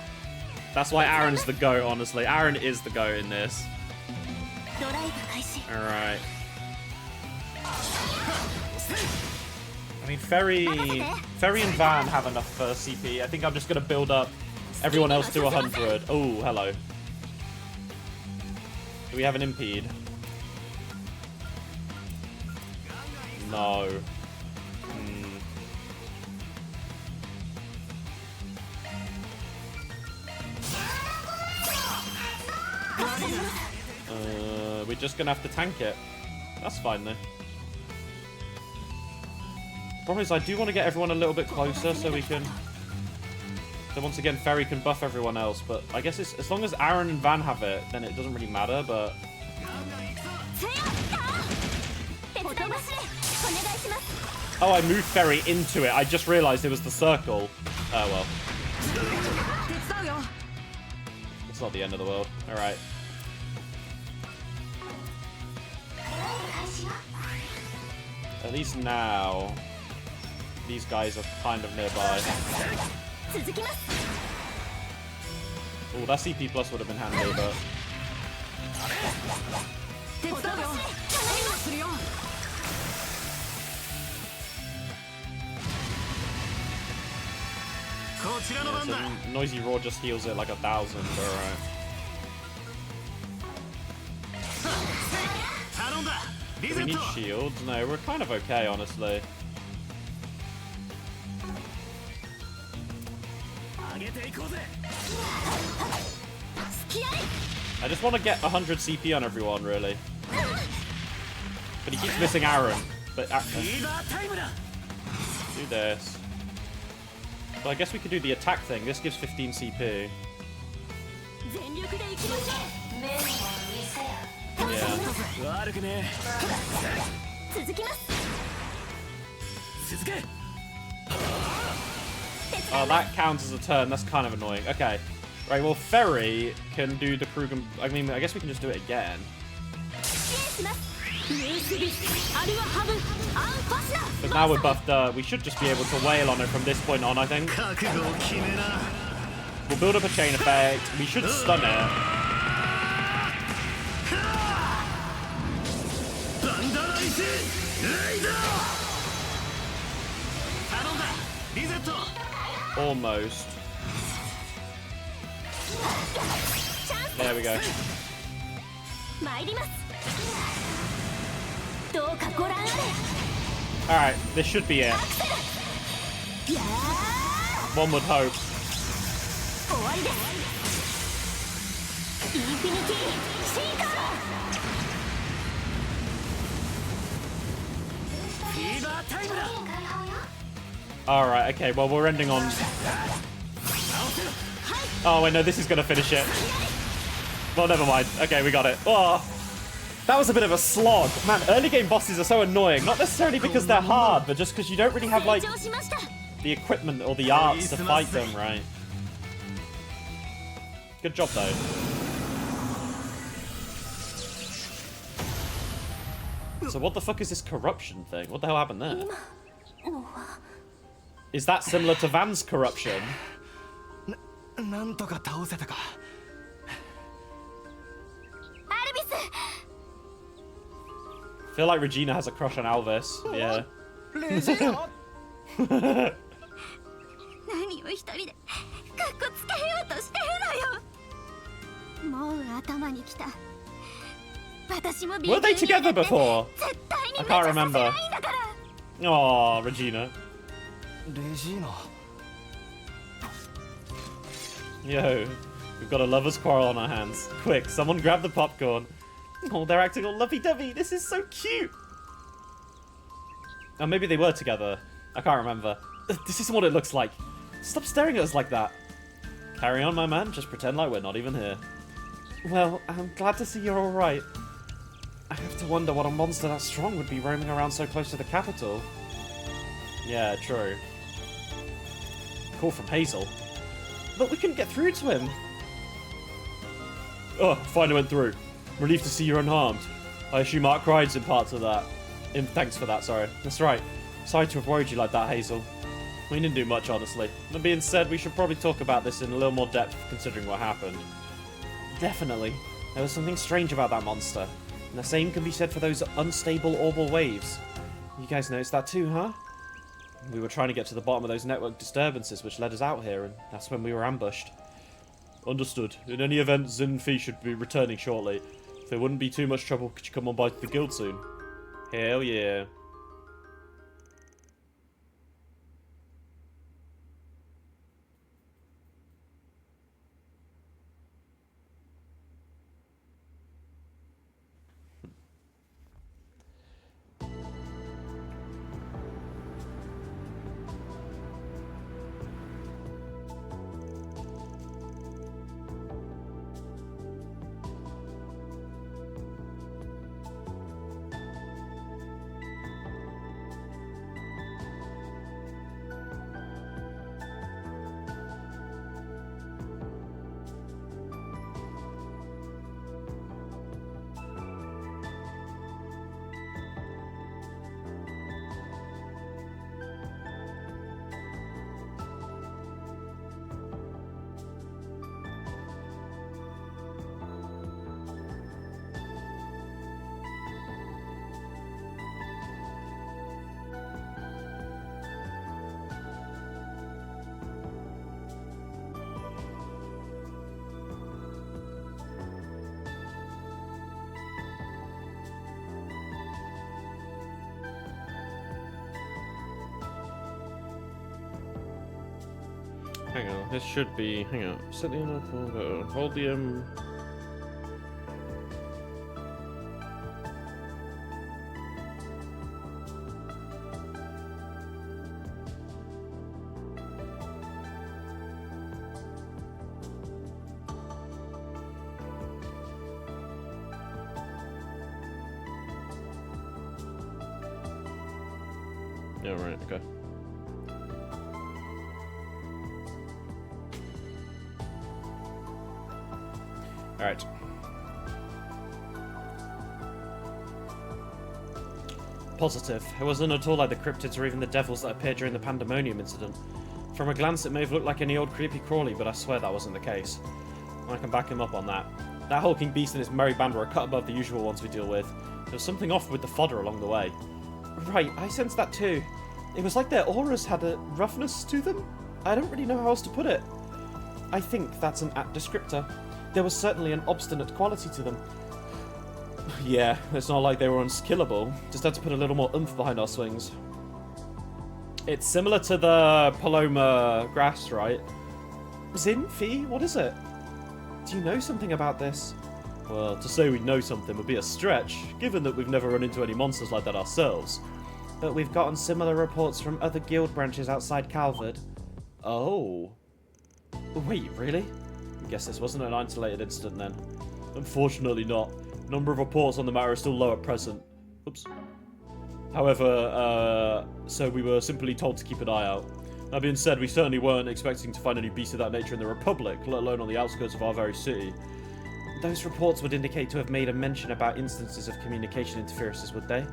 That's why Aaron's the GOAT, honestly. Aaron is the GOAT in this. ドライブ開始。 Alright. I mean, Ferry and Van have enough CP. I think I'm just going to build up everyone else to 100. Oh, hello. Do we have an impede? No. We're just gonna have to tank it. That's fine though. Problem is, I do want to get everyone a little bit closer so we can. So once again, Ferry can buff everyone else, but I guess it's as long as Aaron and Van have it, then it doesn't really matter. But oh, I moved Ferry into it. I just realised it was the circle. Oh well. It's not the end of the world. All right. At least now, these guys are kind of nearby. Oh, that CP plus would have been handy, but... Yeah, so Noisy Roar just heals it like 1,000, alright. Do we need shields? No, we're kind of okay, honestly. I just want to get 100 CP on everyone, really. But he keeps missing Aaron. But do this. Well, I guess we could do the attack thing. This gives 15 CP. Yeah. Oh, that counts as a turn. That's kind of annoying. Okay. Right, well, Ferry can do the Krug. I mean, I guess we can just do it again. But now we're buffed. We should just be able to wail on it from this point on, I think. We'll build up a chain effect. We should stun it. Almost. There we go. Alright, this should be it. One would hope. Alright, okay, well, we're ending on... Oh, wait, no, this is going to finish it. Well, never mind. Okay, we got it. Oh, that was a bit of a slog. Man, early game bosses are so annoying. Not necessarily because they're hard, but just because you don't really have, like, the equipment or the arts to fight them, right? Good job, though. So what the fuck is this corruption thing? What the hell happened there? Is that similar to Van's corruption? I feel like Regina has a crush on Alvis. Yeah. Were they together before? I can't remember. Oh, Regina. Yo, we've got a lover's quarrel on our hands. Quick, someone grab the popcorn. Oh, they're acting all lovey-dovey. This is so cute. Oh, maybe they were together. I can't remember. This isn't what it looks like. Stop staring at us like that. Carry on, my man. Just pretend like we're not even here. Well, I'm glad to see you're all right. I have to wonder what a monster that strong would be roaming around so close to the capital. Yeah, true. Call from Hazel. But we couldn't get through to him. Oh, finally went through. Relieved to see you're unharmed. I assume Ark Ride's in parts of that. Thanks for that, sorry. That's right. Sorry to have worried you like that, Hazel. We didn't do much, honestly. That being said, we should probably talk about this in a little more depth, considering what happened. Definitely. There was something strange about that monster. And the same can be said for those unstable orbal waves. You guys noticed that too, huh? We were trying to get to the bottom of those network disturbances which led us out here, and that's when we were ambushed. Understood. In any event, Zin and Fee should be returning shortly. If there wouldn't be too much trouble, could you come on by to the guild soon? Hell yeah. Hang on, this should be... Hang on. Set the hold the Yeah, right, okay. Alright. Positive. It wasn't at all like the cryptids or even the devils that appeared during the Pandemonium incident. From a glance it may have looked like any old creepy crawly, but I swear that wasn't the case. I can back him up on that. That hulking beast and his merry band were a cut above the usual ones we deal with. There was something off with the fodder along the way. Right, I sensed that too. It was like their auras had a roughness to them? I don't really know how else to put it. I think that's an apt descriptor. There was certainly an obstinate quality to them. Yeah, it's not like they were unkillable. Just had to put a little more oomph behind our swings. It's similar to the Paloma grass, right? Zin, Fee, what is it? Do you know something about this? Well, to say we know something would be a stretch, given that we've never run into any monsters like that ourselves. But we've gotten similar reports from other guild branches outside Calvard. Oh. Wait, really? I guess this wasn't an isolated incident then. Unfortunately not. Number of reports on the matter is still low at present. Oops. However, so we were simply told to keep an eye out. That being said, we certainly weren't expecting to find any beasts of that nature in the Republic, let alone on the outskirts of our very city. Those reports would indicate to have made a mention about instances of communication interferences, would they?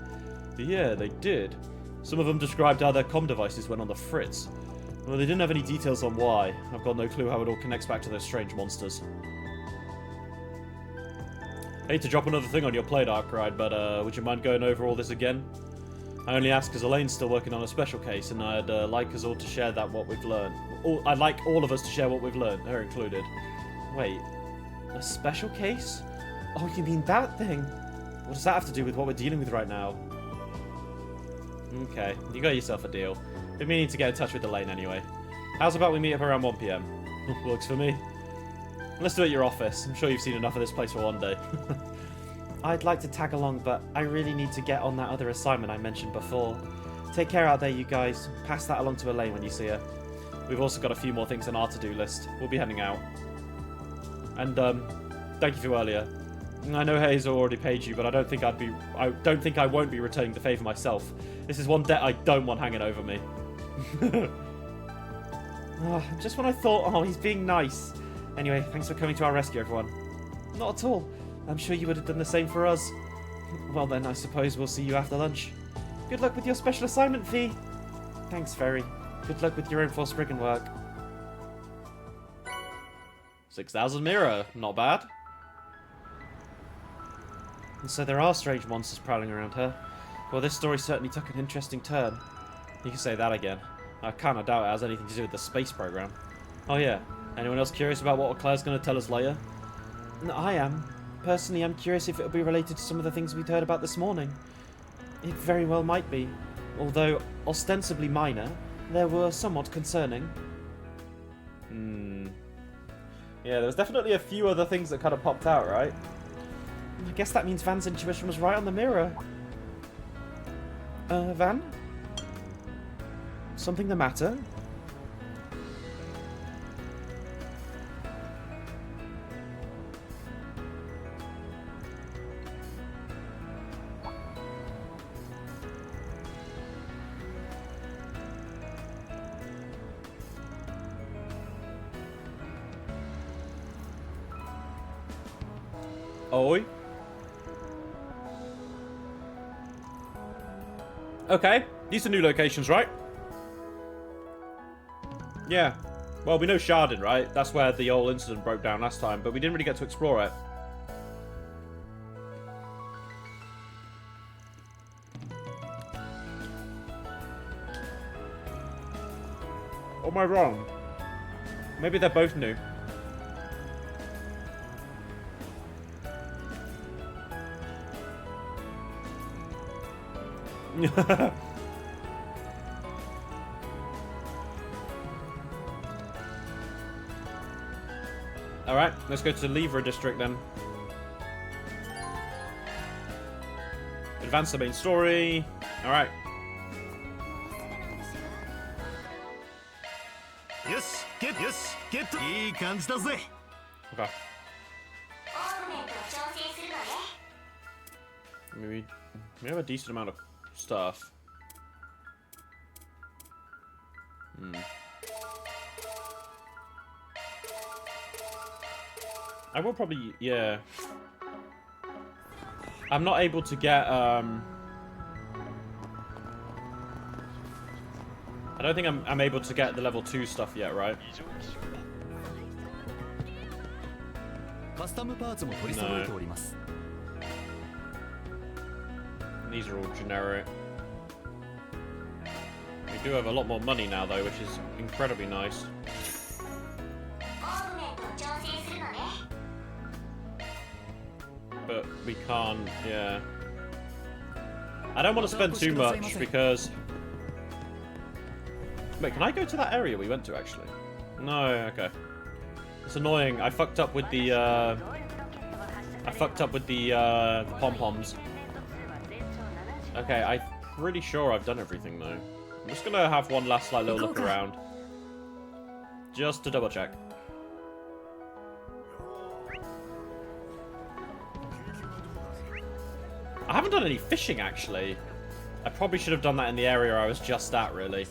Yeah, they did. Some of them described how their comm devices went on the fritz. Well, they didn't have any details on why. I've got no clue how it all connects back to those strange monsters. I hate to drop another thing on your plate, Arkwright, but would you mind going over all this again? I only ask because Elaine's still working on a special case, and I'd like us all to share what we've learned. I'd like all of us to share what we've learned, her included. Wait, a special case? Oh, you mean that thing? What does that have to do with what we're dealing with right now? Okay, you got yourself a deal. Been meaning to get in touch with Elaine anyway. How's about we meet up around 1 PM? Works for me. Let's do it at your office. I'm sure you've seen enough of this place for one day. I'd like to tag along, but I really need to get on that other assignment I mentioned before. Take care out there, you guys. Pass that along to Elaine when you see her. We've also got a few more things on our to-do list. We'll be heading out. And, thank you for earlier. I know Hazel already paid you, but I don't think I won't be returning the favour myself. This is one debt I don't want hanging over me. Just when I thought, he's being nice. Anyway, thanks for coming to our rescue, everyone. Not at all. I'm sure you would have done the same for us. Well then, I suppose we'll see you after lunch. Good luck with your special assignment, Fee. Thanks, Ferry. Good luck with your own Forspriggan work. 6,000 mirror. Not bad. And so there are strange monsters prowling around her. Well, this story certainly took an interesting turn. You can say that again. I kind of doubt it has anything to do with the space program. Oh yeah. Anyone else curious about what Claire's going to tell us later? No, I am. Personally, I'm curious if it'll be related to some of the things we've heard about this morning. It very well might be. Although ostensibly minor, they were somewhat concerning. Yeah, there was definitely a few other things that kind of popped out, right? I guess that means Van's intuition was right on the mirror. Van? Something the matter? Oi. Okay, these are new locations, right? Yeah. Well, we know Chardon, right? That's where the whole incident broke down last time, but we didn't really get to explore it. Or am I wrong? Maybe they're both new. Alright, let's go to Livra District then. Advance the main story. Alright. Yes, getいい感じだぜ Okay. Maybe we have a decent amount of stuff. I will probably, yeah. I'm not able to get, I don't think I'm able to get the level 2 stuff yet, right? No. These are all generic. We do have a lot more money now, though, which is incredibly nice. But we can't, yeah. I don't want to spend too much because... Wait, can I go to that area we went to, actually? No, okay. It's annoying. I fucked up with the, pom-poms. Okay, I'm pretty sure I've done everything, though. I'm just gonna have one last, like, little look around. Just to double check. I haven't done any fishing, actually. I probably should have done that in the area I was just at, really.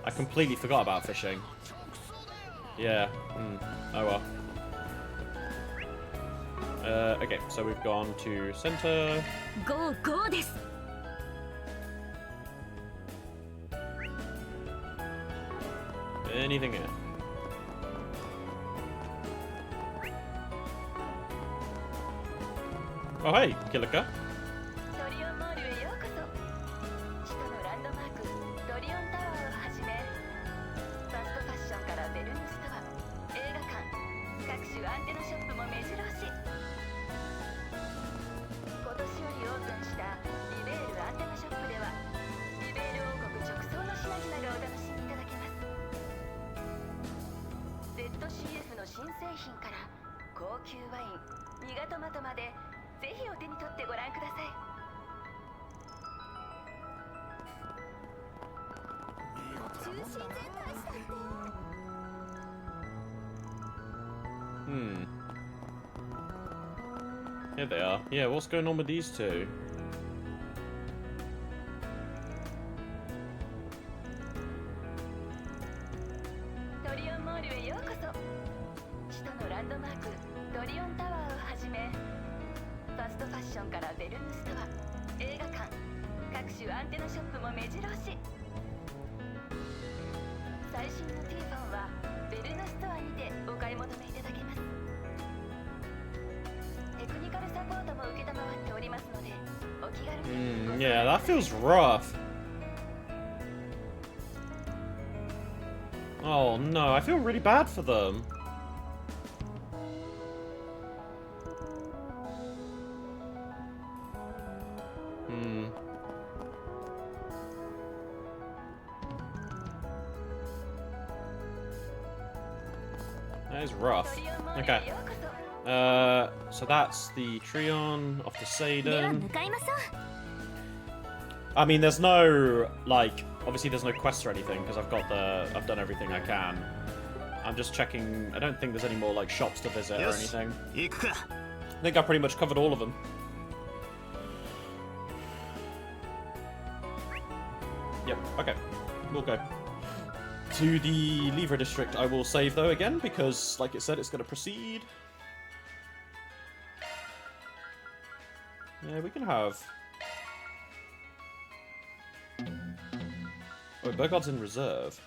I completely forgot about fishing. Yeah. Oh well. Okay, so we've gone to center. Go, go desu. Anything here? Oh hey, Kilika. Here they are. Yeah, what's going on with these two? Yeah, that feels rough. Oh no, I feel really bad for them. That is rough. Okay. So that's the Treon off to では Satan. 向かいましょう。 I mean, there's no, like, obviously there's no quests or anything, because I've done everything I can. I'm just checking, I don't think there's any more, like, shops to visit or よし anything. 行くか。 I think I pretty much covered all of them. Yep, okay. We'll go. To the Livre district I will save, though, again, because, like it said, it's going to proceed. Yeah, we can have... Oh, Burgod's in reserve.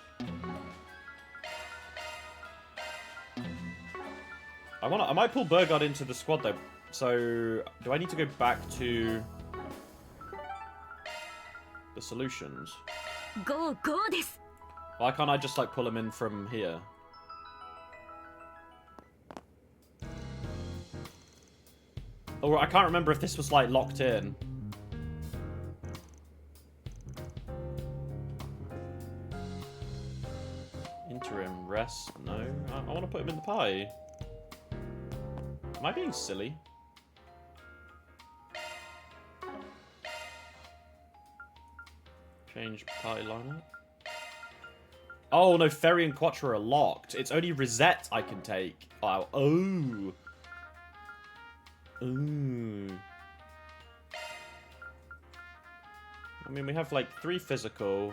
I might pull Burgod into the squad, though. So, do I need to go back to... the solutions? ゴーゴーです。 Why can't I just, like, pull him in from here? Or I can't remember if this was, like, locked in. Interim rest? No. I want to put him in the pie. Am I being silly? Change party lineup. Oh no, Ferry and Quattro are locked. It's only Rosette I can take. Oh. Oh. Ooh. I mean, we have like 3 physical.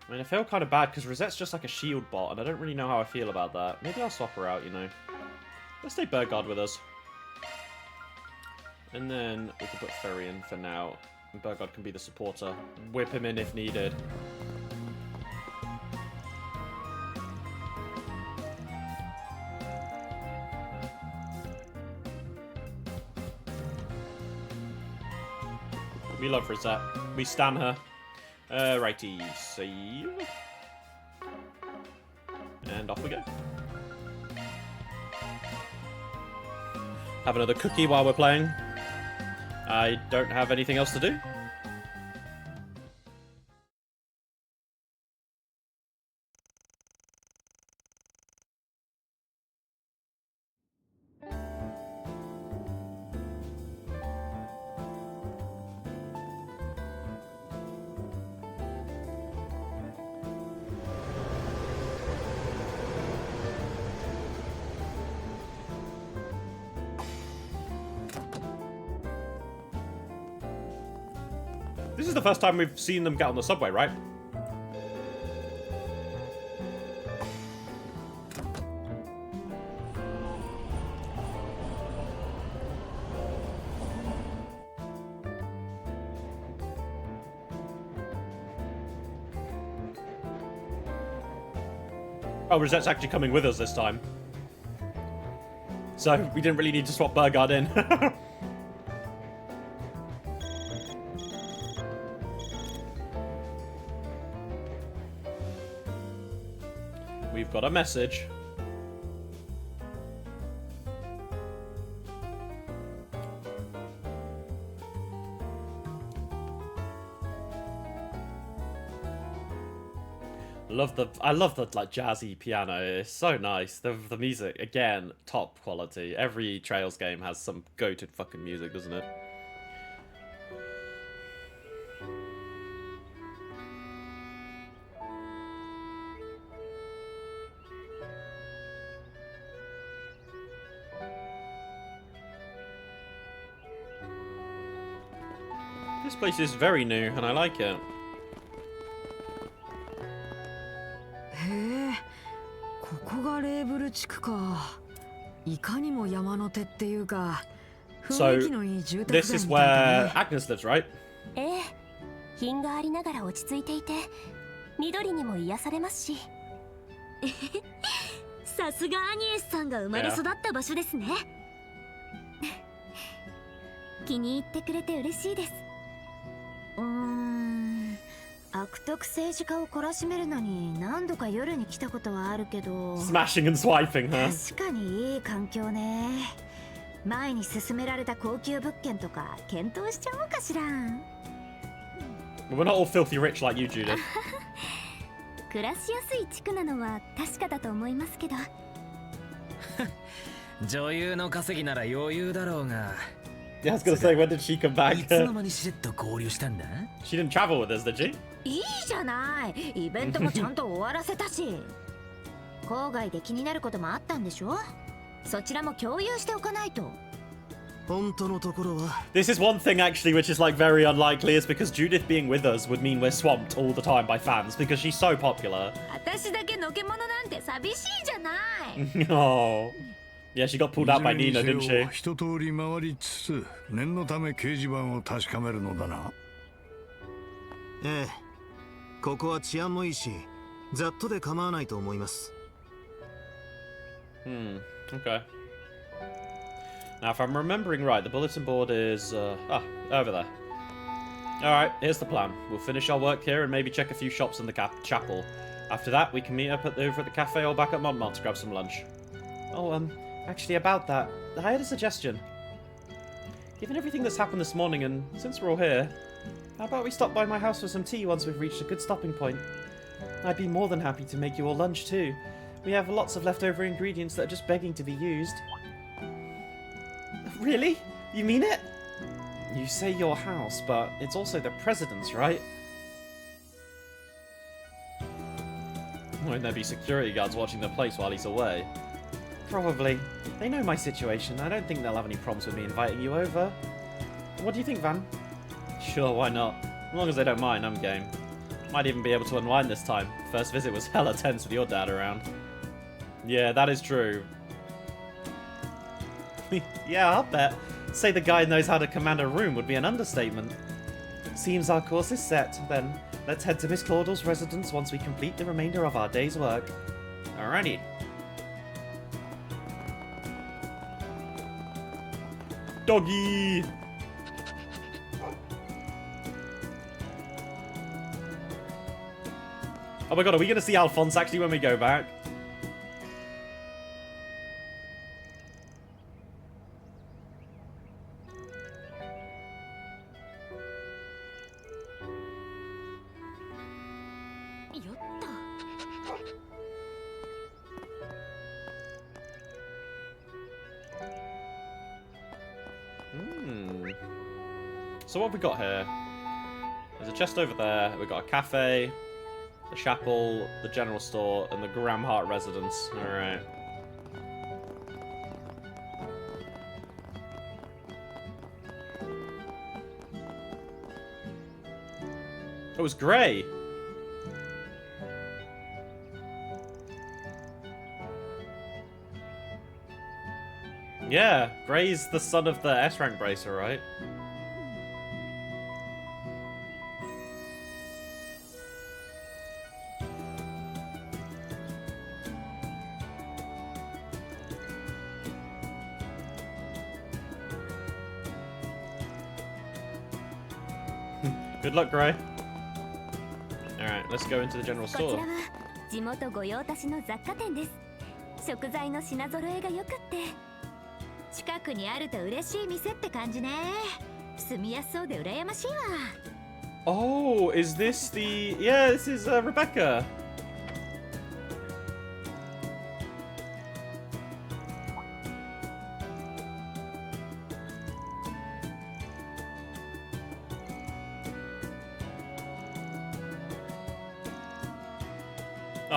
I mean, I feel kind of bad because Rosette's just like a shield bot, and I don't really know how I feel about that. Maybe I'll swap her out, you know. Let's take Burgod with us. And then we can put Ferry in for now. And Burgod can be the supporter. Whip him in if needed. We love Rosette. We stan her. Righty, save. And off we go. Have another cookie while we're playing. I don't have anything else to do. This is the first time we've seen them get on the subway, right? Oh, Rosette's actually coming with us this time. So, we didn't really need to swap Burgard in. We've got a message. I love the like jazzy piano. It's so nice. The music again, top quality. Every Trails game has some goated fucking music, doesn't it? This place is very new, and I like it. へえ、ここがレーブル地区か。いかにも山の手っていうか、雰囲気のいい住宅街 This is みたい where だね。 Agnes lives, right? ええ、品がありながら落ち着いていて、緑にも癒されますし。さすがアニエスさんが生まれ育った場所ですね。気に入ってくれて嬉しいです。悪徳政治家を懲らしめるのに何度か夜に来たことはあるけど、 Smashing and swiping, huh? 確かにいい環境ね。前に勧められた高級物件とか検討しちゃおうかしら。 But we're not all filthy rich like you, Judith. 暮らしやすい地区なのは確かだと思いますけど。女優の稼ぎなら余裕だろうが。 Yeah, I was gonna say, when did she come い back? つの間にしれっと合流したんだ？ She didn't travel with us, did she? いいじゃない。イベントもちゃんと終わらせたし。郊外で気になることもあったんでしょ。そちらも共有しておかないと。本当のところは This is one thing actually which is like very unlikely, is because Judith being with us would mean we're swamped all the time by fans because she's so popular. 私だけのけ者なんて寂しいじゃない。Oh. Yeah, she got pulled out by Nina, didn't she? 一通り回りつつ念のため掲示板を確かめるのだな。ええ、ここは治安もいいし、ざっとで構わないと思います。Hmm, okay. Now, if I'm remembering right, the bulletin board is, over there. Alright, here's the plan. We'll finish our work here and maybe check a few shops in the chapel. After that, we can meet up over at the cafe or back at Montmartre to grab some lunch. Oh, actually about that, I had a suggestion. Given everything that's happened this morning, and since we're all here, how about we stop by my house for some tea once we've reached a good stopping point? I'd be more than happy to make you all lunch too. We have lots of leftover ingredients that are just begging to be used. Really? You mean it? You say your house, but it's also the president's, right? Won't there be security guards watching the place while he's away? Probably. They know my situation. I don't think they'll have any problems with me inviting you over. What do you think, Van? Sure, why not? As long as they don't mind, I'm game. Might even be able to unwind this time. First visit was hella tense with your dad around. Yeah, that is true. Yeah, I'll bet. Say the guy knows how to command a room would be an understatement. Seems our course is set. Then, let's head to Miss Claudel's residence once we complete the remainder of our day's work. Alrighty. Doggy! Oh my god, are we going to see Alphonse actually when we go back? So what have we got here? There's a chest over there. We've got a cafe, the chapel, the general store, and the Gramhart residence. Alright. It was grey. Yeah, Gray's the son of the S-rank bracer, right? Good luck, Gray. Alright, let's go into the general こちら store. は地元御用達の雑貨店です。食材の品揃えが良くって近くにあると嬉しい店って感じね。住みやすそうで羨ましいわ。 Oh, is this the... Yeah, this is Rebecca.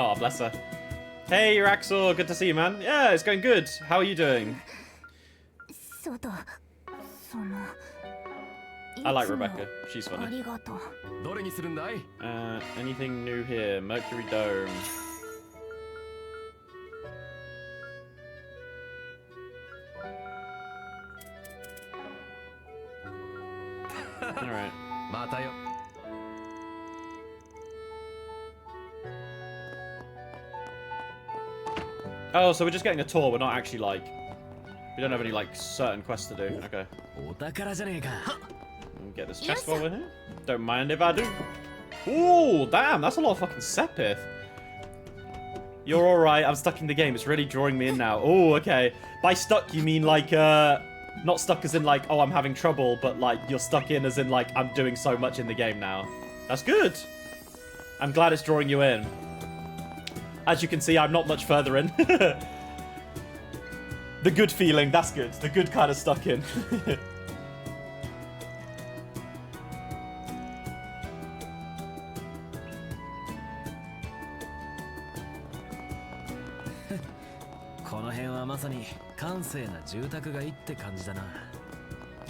Oh, bless her. Hey, Raxor, good to see you, man. Yeah, it's going good. How are you doing? そうと、その I like Rebecca. She's あ funny. りがとう。どれにするんだい？ Anything new here? Mercury Dome. Alright. またよ。 Oh, so we're just getting a tour. We're not actually like... We don't have any like certain quests to do. Okay. お宝じゃねえか。 We'll get this chest while we're here. Don't mind if I do. Ooh, damn, that's a lot of fucking Sepith. You're alright, I'm stuck in the game. It's really drawing me in now. Oh, okay. By stuck, you mean like, not stuck as in like, oh, I'm having trouble, but like, you're stuck in as in like, I'm doing so much in the game now. That's good. I'm glad it's drawing you in. As you can see, I'm not much further in. The good feeling, that's good. The good kind of stuck in.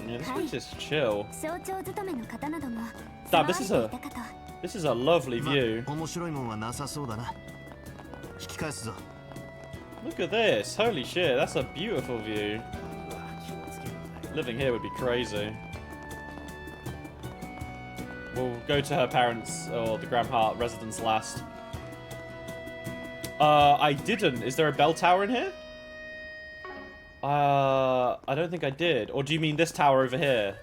Yeah, this one's just chill. 省庁勤めの方なども Damn, 住まわれていたかと this is a lovely view. 面白いもんはなさそうだな。引き返すぞ。 Look at this. Holy shit, that's a beautiful view. Living here would be crazy. We'll go to her parents' or the grandpa residence last. I didn't. Is there a bell tower in here? I don't think I did. Or do you mean this tower over here?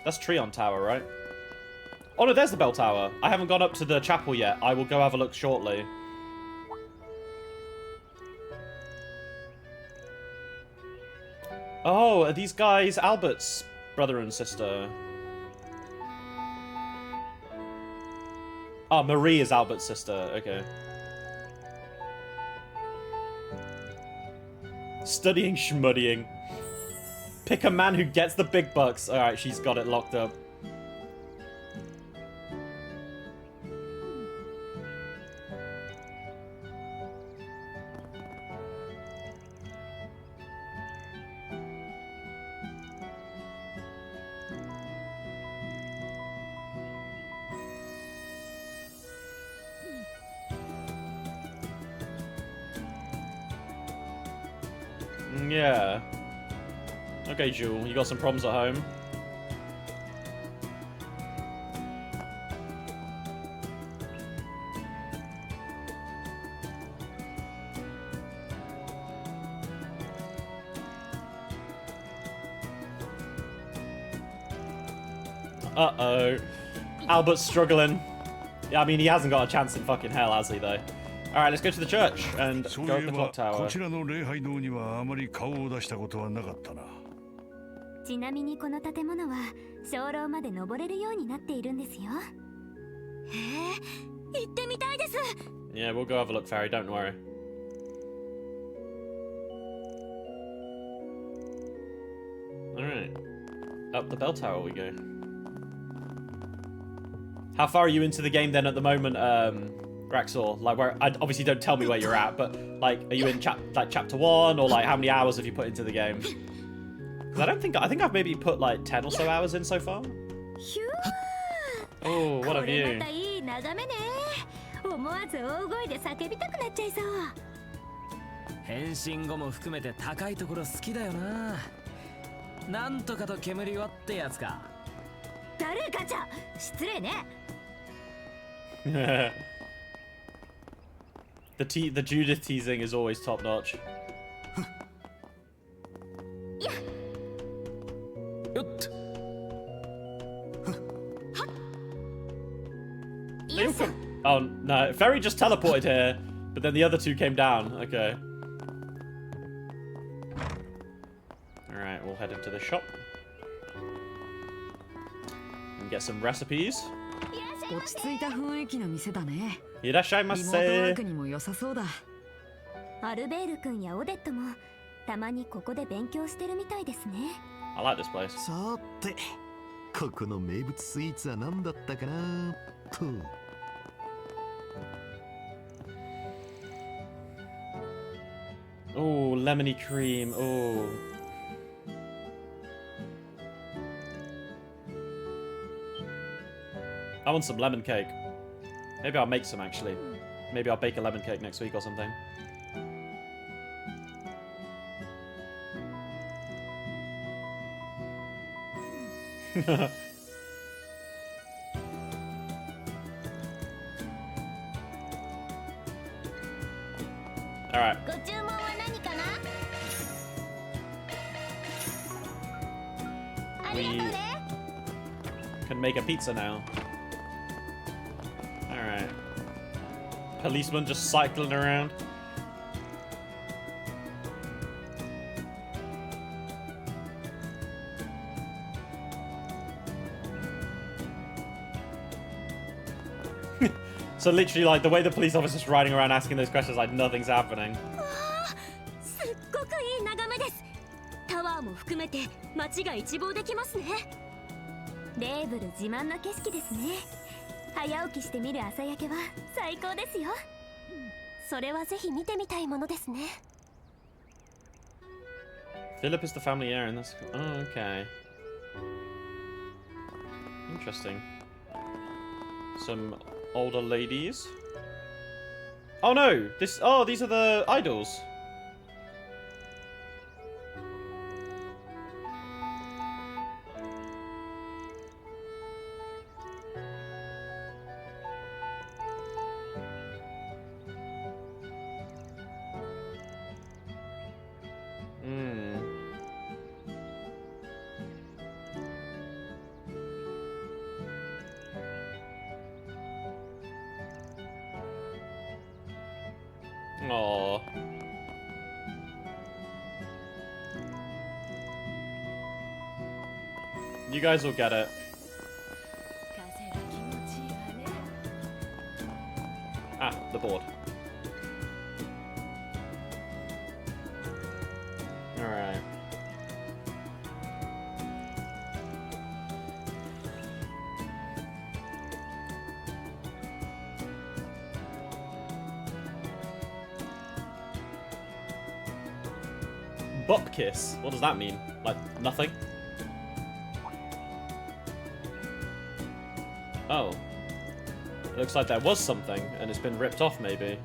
That's Treon Tower, right? Oh no, there's the bell tower. I haven't gone up to the chapel yet. I will go have a look shortly. Oh, are these guys Albert's brother and sister? Oh, Marie is Albert's sister. Okay. Studying schmuddying. Pick a man who gets the big bucks. Alright, she's got it locked up. Yeah. Okay, Jewel, you got some problems at home? Uh-oh. Albert's struggling. Yeah, I mean, he hasn't got a chance in fucking hell, has he, though? Alright, let's go to the church and go to the clock tower. こちらの礼拝堂にはあまり顔を出したことはなかったな。ちなみにこの建物は鐘楼まで登れるようになっているんですよ。へえ、行ってみたいです。 Yeah, we'll go have a look, Fairy, don't worry. Alright. Up the bell tower we go. How far are you into the game then at the moment, Raxor? Like, where? I obviously don't tell me where you're at, but like, are you in chapter 1, or like, how many hours have you put into the game? Because I think I've maybe put like 10 or so hours in so far. Oh, what a view! いい眺めね。思わず大声で叫びたくなっちゃいそう。変身後も含めて高いところ好きだよな。なんとかと煙はってやつか。誰ガチャ、失礼ね。The Judith teasing is always top notch. よっと。 Oh no, Ferry just teleported here, but then the other two came down. Okay. Alright, we'll head into the shop. And get some recipes. 落ち着いた雰囲気の店だね。いらっしゃいませ。リモートワークにも良さそうだ。アルベール君やオデットもたまにここで勉強してるみたいですね。I like this place. さて、ここの名物スイーツは何だったかなと。Oh, lemony cream. Oh. I want some lemon cake. Maybe I'll make some actually. Maybe I'll bake a lemon cake next week or something. Alright. ご注文は何かな？ありがとうね。 Can make a pizza now. Alright. Policeman just cycling around. So literally, like, the way the police officer's riding around asking those questions, like, nothing's happening. すっごくいい眺めです。タワーも含めて街が一望できますね。レーブル自慢の景色ですね。早起きして見る朝焼けは最高ですよ。それはぜひ見てみたいものですね。Philip is the family heir in this. Oh, okay. Interesting. Some older ladies. Oh no! This. Oh, these are the idols. Aww. You guys will get it. Ah, the board. Alright. Butt kiss? What does that mean? Like, nothing? Oh. It looks like there was something, and it's been ripped off, maybe.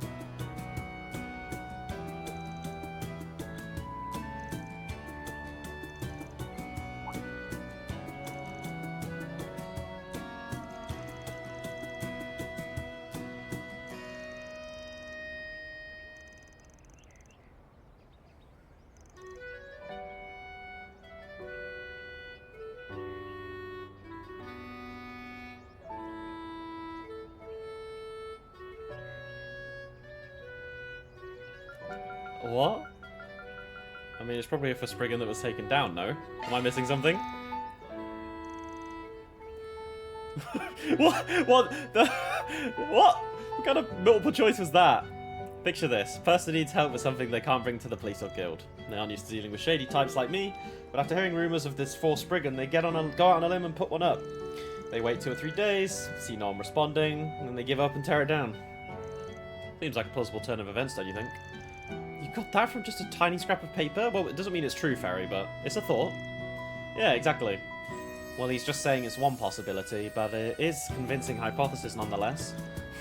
What? I mean, it's probably for Spriggan that was taken down, no? Am I missing something? What? What? What? What kind of multiple choice was that? Picture this. Person needs help with something they can't bring to the police or guild. They aren't used to dealing with shady types like me, but after hearing rumours of this fourth Spriggan, they go out on a limb and put one up. They wait 2 or 3 days, see no one responding, and then they give up and tear it down. Seems like a plausible turn of events, don't you think? You got that from just a tiny scrap of paper? Well, it doesn't mean it's true, Ferry, but it's a thought. Yeah, exactly. Well, he's just saying it's one possibility, but it is a convincing hypothesis nonetheless.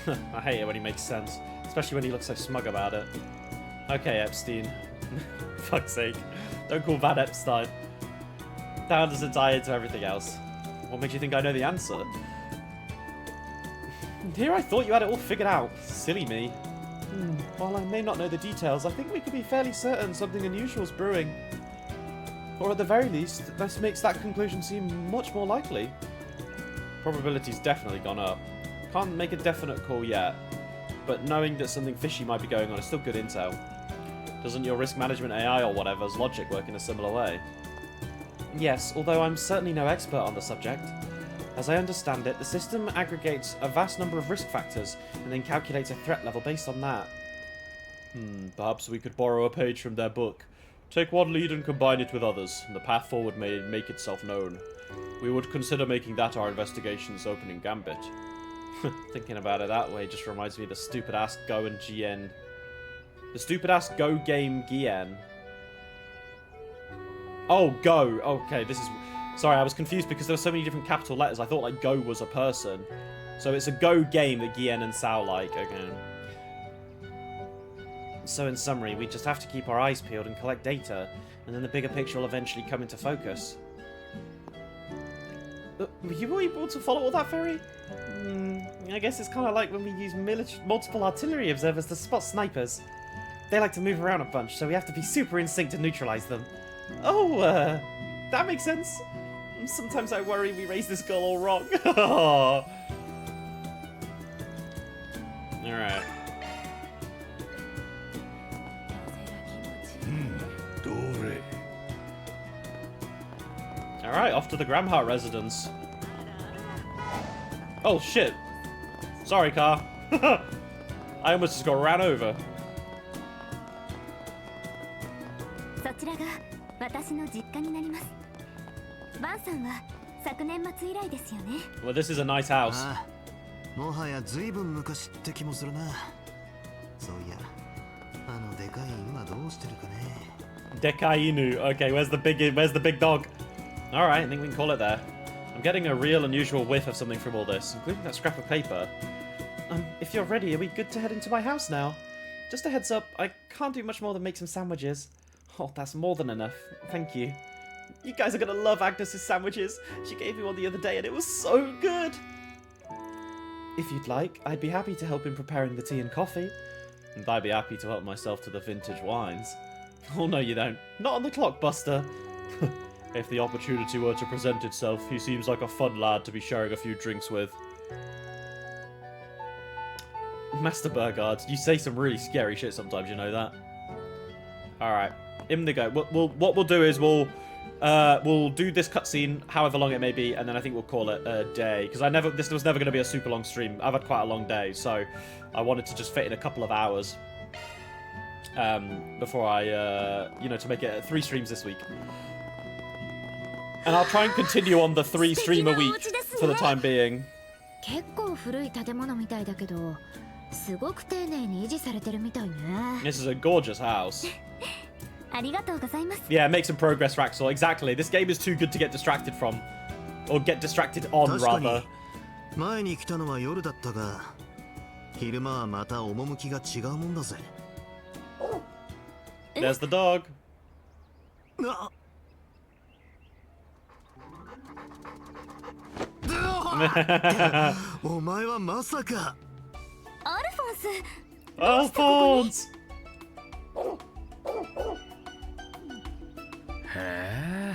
I hate it when he makes sense, especially when he looks so smug about it. Okay, Epstein. Fuck's sake. Don't call that Epstein. How does it tie into everything else? What makes you think I know the answer? Here I thought you had it all figured out. Silly me. While I may not know the details, I think we could be fairly certain something unusual is brewing. Or at the very least, this makes that conclusion seem much more likely. Probability's definitely gone up. Can't make a definite call yet, but knowing that something fishy might be going on is still good intel. Doesn't your risk management AI or whatever's logic work in a similar way? Yes, although I'm certainly no expert on the subject. As I understand it, the system aggregates a vast number of risk factors and then calculates a threat level based on that. Perhaps we could borrow a page from their book. Take one lead and combine it with others, and the path forward may make itself known. We would consider making that our investigation's opening gambit. Thinking about it that way just reminds me of the stupid-ass Go and GN. The stupid-ass Go game GN. Oh, Go. Okay, this is... Sorry, I was confused because there were so many different capital letters. I thought, like, Go was a person. So it's a Go game that Gien and Sao like. Okay. So in summary, we just have to keep our eyes peeled and collect data, and then the bigger picture will eventually come into focus. Were you able to follow all that, Ferry? I guess it's kind of like when we use multiple artillery observers to spot snipers. They like to move around a bunch, so we have to be super in sync to neutralize them. Oh, that makes sense. Sometimes I worry we raised this girl all wrong. Alright. どれ Alright, off to the Gramhart residence. Oh shit. Sorry, car. I almost just got ran over. そちらが私の実家になります。バンさんは昨年末以来ですよね。 Well, this is a nice house. ああ、もはや随分昔って気もするな。そういや、あのでかい犬はどうしてるかね。 Dekai Inu. Okay, where's the big dog? Alright, I think we can call it there. I'm getting a real unusual whiff of something from all this, including that scrap of paper. If you're ready, are we good to head into my house now? Just a heads up, I can't do much more than make some sandwiches. Oh, that's more than enough. Thank you. You guys are gonna love Agnes's sandwiches. She gave me one the other day and it was so good. If you'd like, I'd be happy to help in preparing the tea and coffee. And I'd be happy to help myself to the vintage wines. Oh no you don't. Not on the clock, Buster. If the opportunity were to present itself, he seems like a fun lad to be sharing a few drinks with. Master Burgard, you say some really scary shit sometimes, you know that? Alright, Indigo. What we'll do is we'll do this cutscene, however long it may be, and then I think we'll call it a day. Because this was never going to be a super long stream. I've had quite a long day, so I wanted to just fit in a couple of hours. Before I, to make it 3 streams this week. And I'll try and continue on the 3 stream a week for the time being. 結構古い建物みたいだけど、すごく丁寧に維持されてるみたいね。 This is a gorgeous house. ありがとうございます。 Yeah, make some progress, Raxel. Exactly. This game is too good to get distracted from. Or get distracted on, rather. 前に来たのは夜だったが、昼間はまた趣が違うもんだぜ。 There's the dog. お前はまさか。アルフォンス。 Alphonse! へ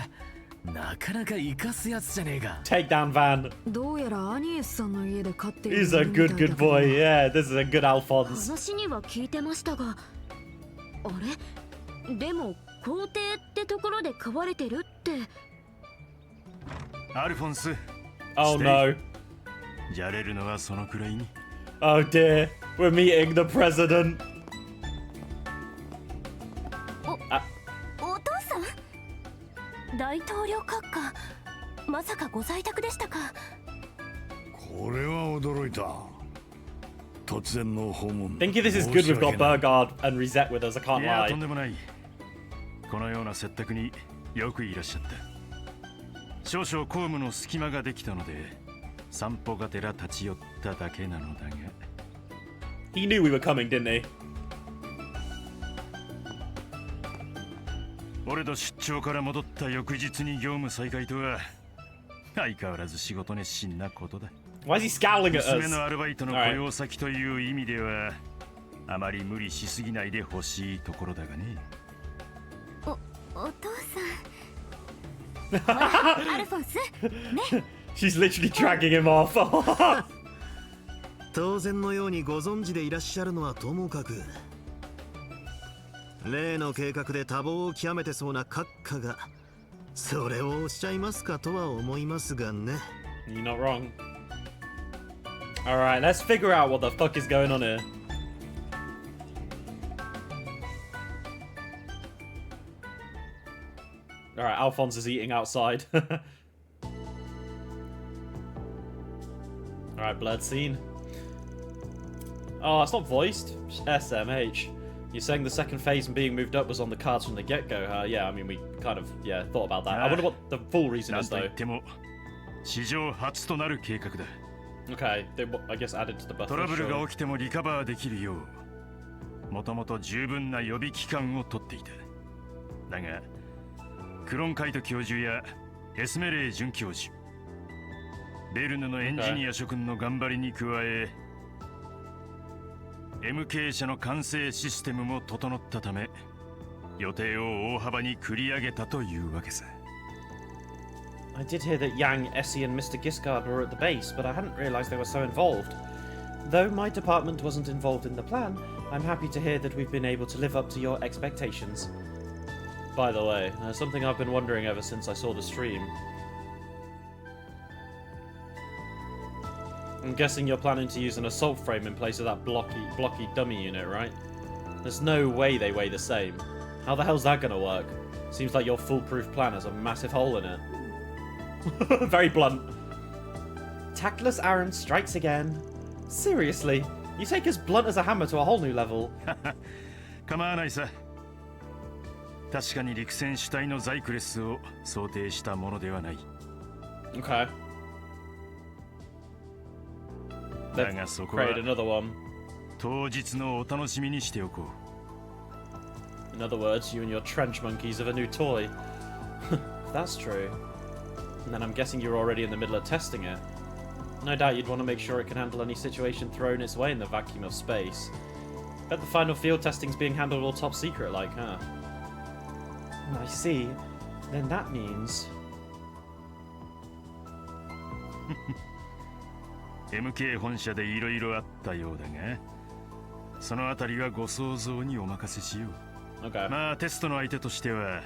え、なかなか生かすやつじゃねえか。 Take down Van. どうやらアニエスさんの家で飼ってる He's a good boy. Yeah, this is a good Alphonse. 話には聞いてましたが、あれ？でも皇帝ってところで飼われてるって。アルフォンス Oh no. じゃれるのはそのくらいに Oh dear. We're meeting the president. お父さん？大統領閣下、まさかご在宅でしたか？これは驚いた突然の訪問 Thinking this is good we've got Burgard and Reset with us, I can't いや lie. とんでもないこのような接待によくいらっしゃった少々公務の隙間ができたので散歩がてら立ち寄っただけなのだが He knew we were coming, didn't he? 俺と出張から戻った翌日に業務再開とは相変わらず仕事熱心なことだ Why is he scowling at 娘 us? のアルバイトの雇用先という意味ではあまり無理しすぎないでほしいところだがねお父さん。ほらアルフォンス。ね。 She's literally dragging him off. 当然のようにご存知でいらっしゃるのはともかく例の計画で多忙を極めてそうな閣下がそれをおっしゃいますかとは思いますがね You're not wrong. Alright, let's figure out what the fuck is going on here. Alright, Alphonse is eating outside. Alright, blood scene. Oh, it's not voiced. SMH. You're saying the second phase and being moved up was on the cards from the get-go, huh? Yeah, I mean, we kind of, thought about that. I wonder what the full reason な is, んと though. 言っても史上初となる計画だ Okay, they, I guess, added to the buffer. トラブル sure. が起きてもリカバーできるようもともと十分な予備期間を取っていただがクロンカイト教授やエスメレイ准教授ベルヌのエンジニア諸君の頑張りに加え MK 社の管制システムも整ったため予定を大幅に繰り上げたというわけさ I did hear that Yang, Essie, and Mr. Giscard were at the base, but I hadn't realized they were so involved. Though my department wasn't involved in the plan, I'm happy to hear that we've been able to live up to your expectations. By the way, something I've been wondering ever since I saw the stream. I'm guessing you're planning to use an assault frame in place of that blocky dummy unit, right? There's no way they weigh the same. How the hell's that gonna work? Seems like your foolproof plan has a massive hole in it. Very blunt. Tactless Aaron strikes again. Seriously, you take as blunt as a hammer to a whole new level. 構わないさ。確かに陸戦主体のザイクレスを想定したものではない。Okay. だがそこは Create another one. 当日のお楽しみにしておこう。 In other words, you and your trench monkeys have a new toy. That's true. And then I'm guessing you're already in the middle of testing it. No doubt you'd want to make sure it can handle any situation thrown its way in the vacuum of space. Bet the final field testing's being handled all top secret like, huh? I see. Then that means... MK 本社でいろいろあったようだが、そのあたりはご想像にお任せしよう。Okay. まあテストの相手としては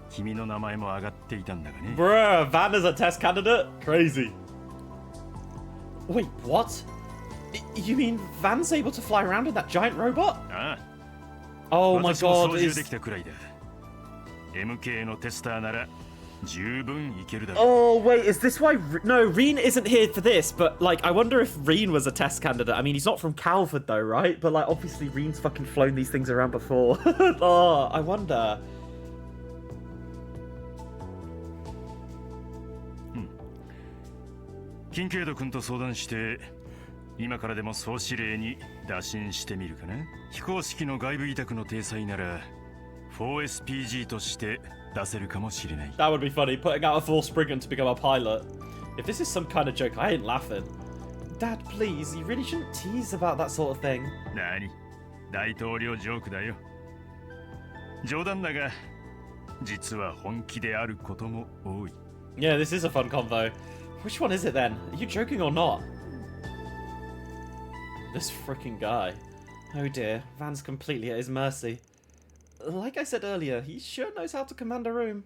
君の名前も上がっていたんだがね。Bruh, Van is a test candidate? Crazy. Wait, what? You mean Van's able to fly around in that giant robot? ああ。 Oh my 私も god, 操縦 is... できたくらいだ。MK のテスターなら十分いけるだろう。 Oh, wait, is this why... No, Reen isn't here for this, but, like, I wonder if Reen was a test candidate. I mean, he's not from Calvert, though, right? But, like, obviously Reen's fucking flown these things around before. Oh, I wonder. キンケイド君と相談して今からでも総司令に打診してみるかな。非公式の外部委託の体裁なら 4SPG として出せるかもしれない。 That would be funny, putting out a full Spriggan to become a pilot. If this is some kind of joke, I ain't laughing. Dad, please, you really shouldn't tease about that sort of thing. 何？大統領ジョークだよ。冗談だが実は本気であることも多い。 Yeah, this is a fun convo. Which one is it then? Are you joking or not? This freaking guy. Oh dear, Van's completely at his mercy. Like I said earlier, he sure knows how to command a room.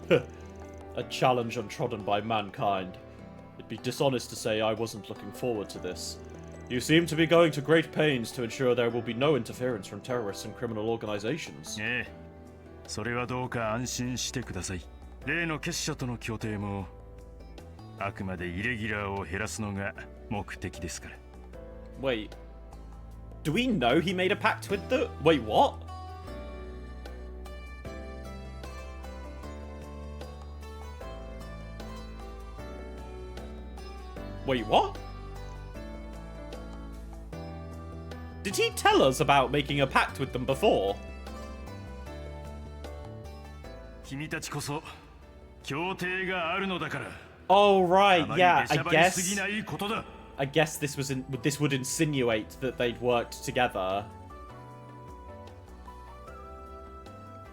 A challenge untrodden by mankind. It'd be dishonest to say I wasn't looking forward to this. You seem to be going to great pains to ensure there will be no interference from terrorists and criminal organizations. ええ、それはどうか安心してください。例の結社との協定もあくまでイレギュラーを減らすのが目的ですから。 Wait. Do we know he made a pact with the... Wait, what? Wait, what? Did he tell us about making a pact with them before? 君たちこそ協定があるのだから。 Oh, right, あまり yeah, 出しゃばりすぎないことだ。 I guess this would insinuate that they'd worked together.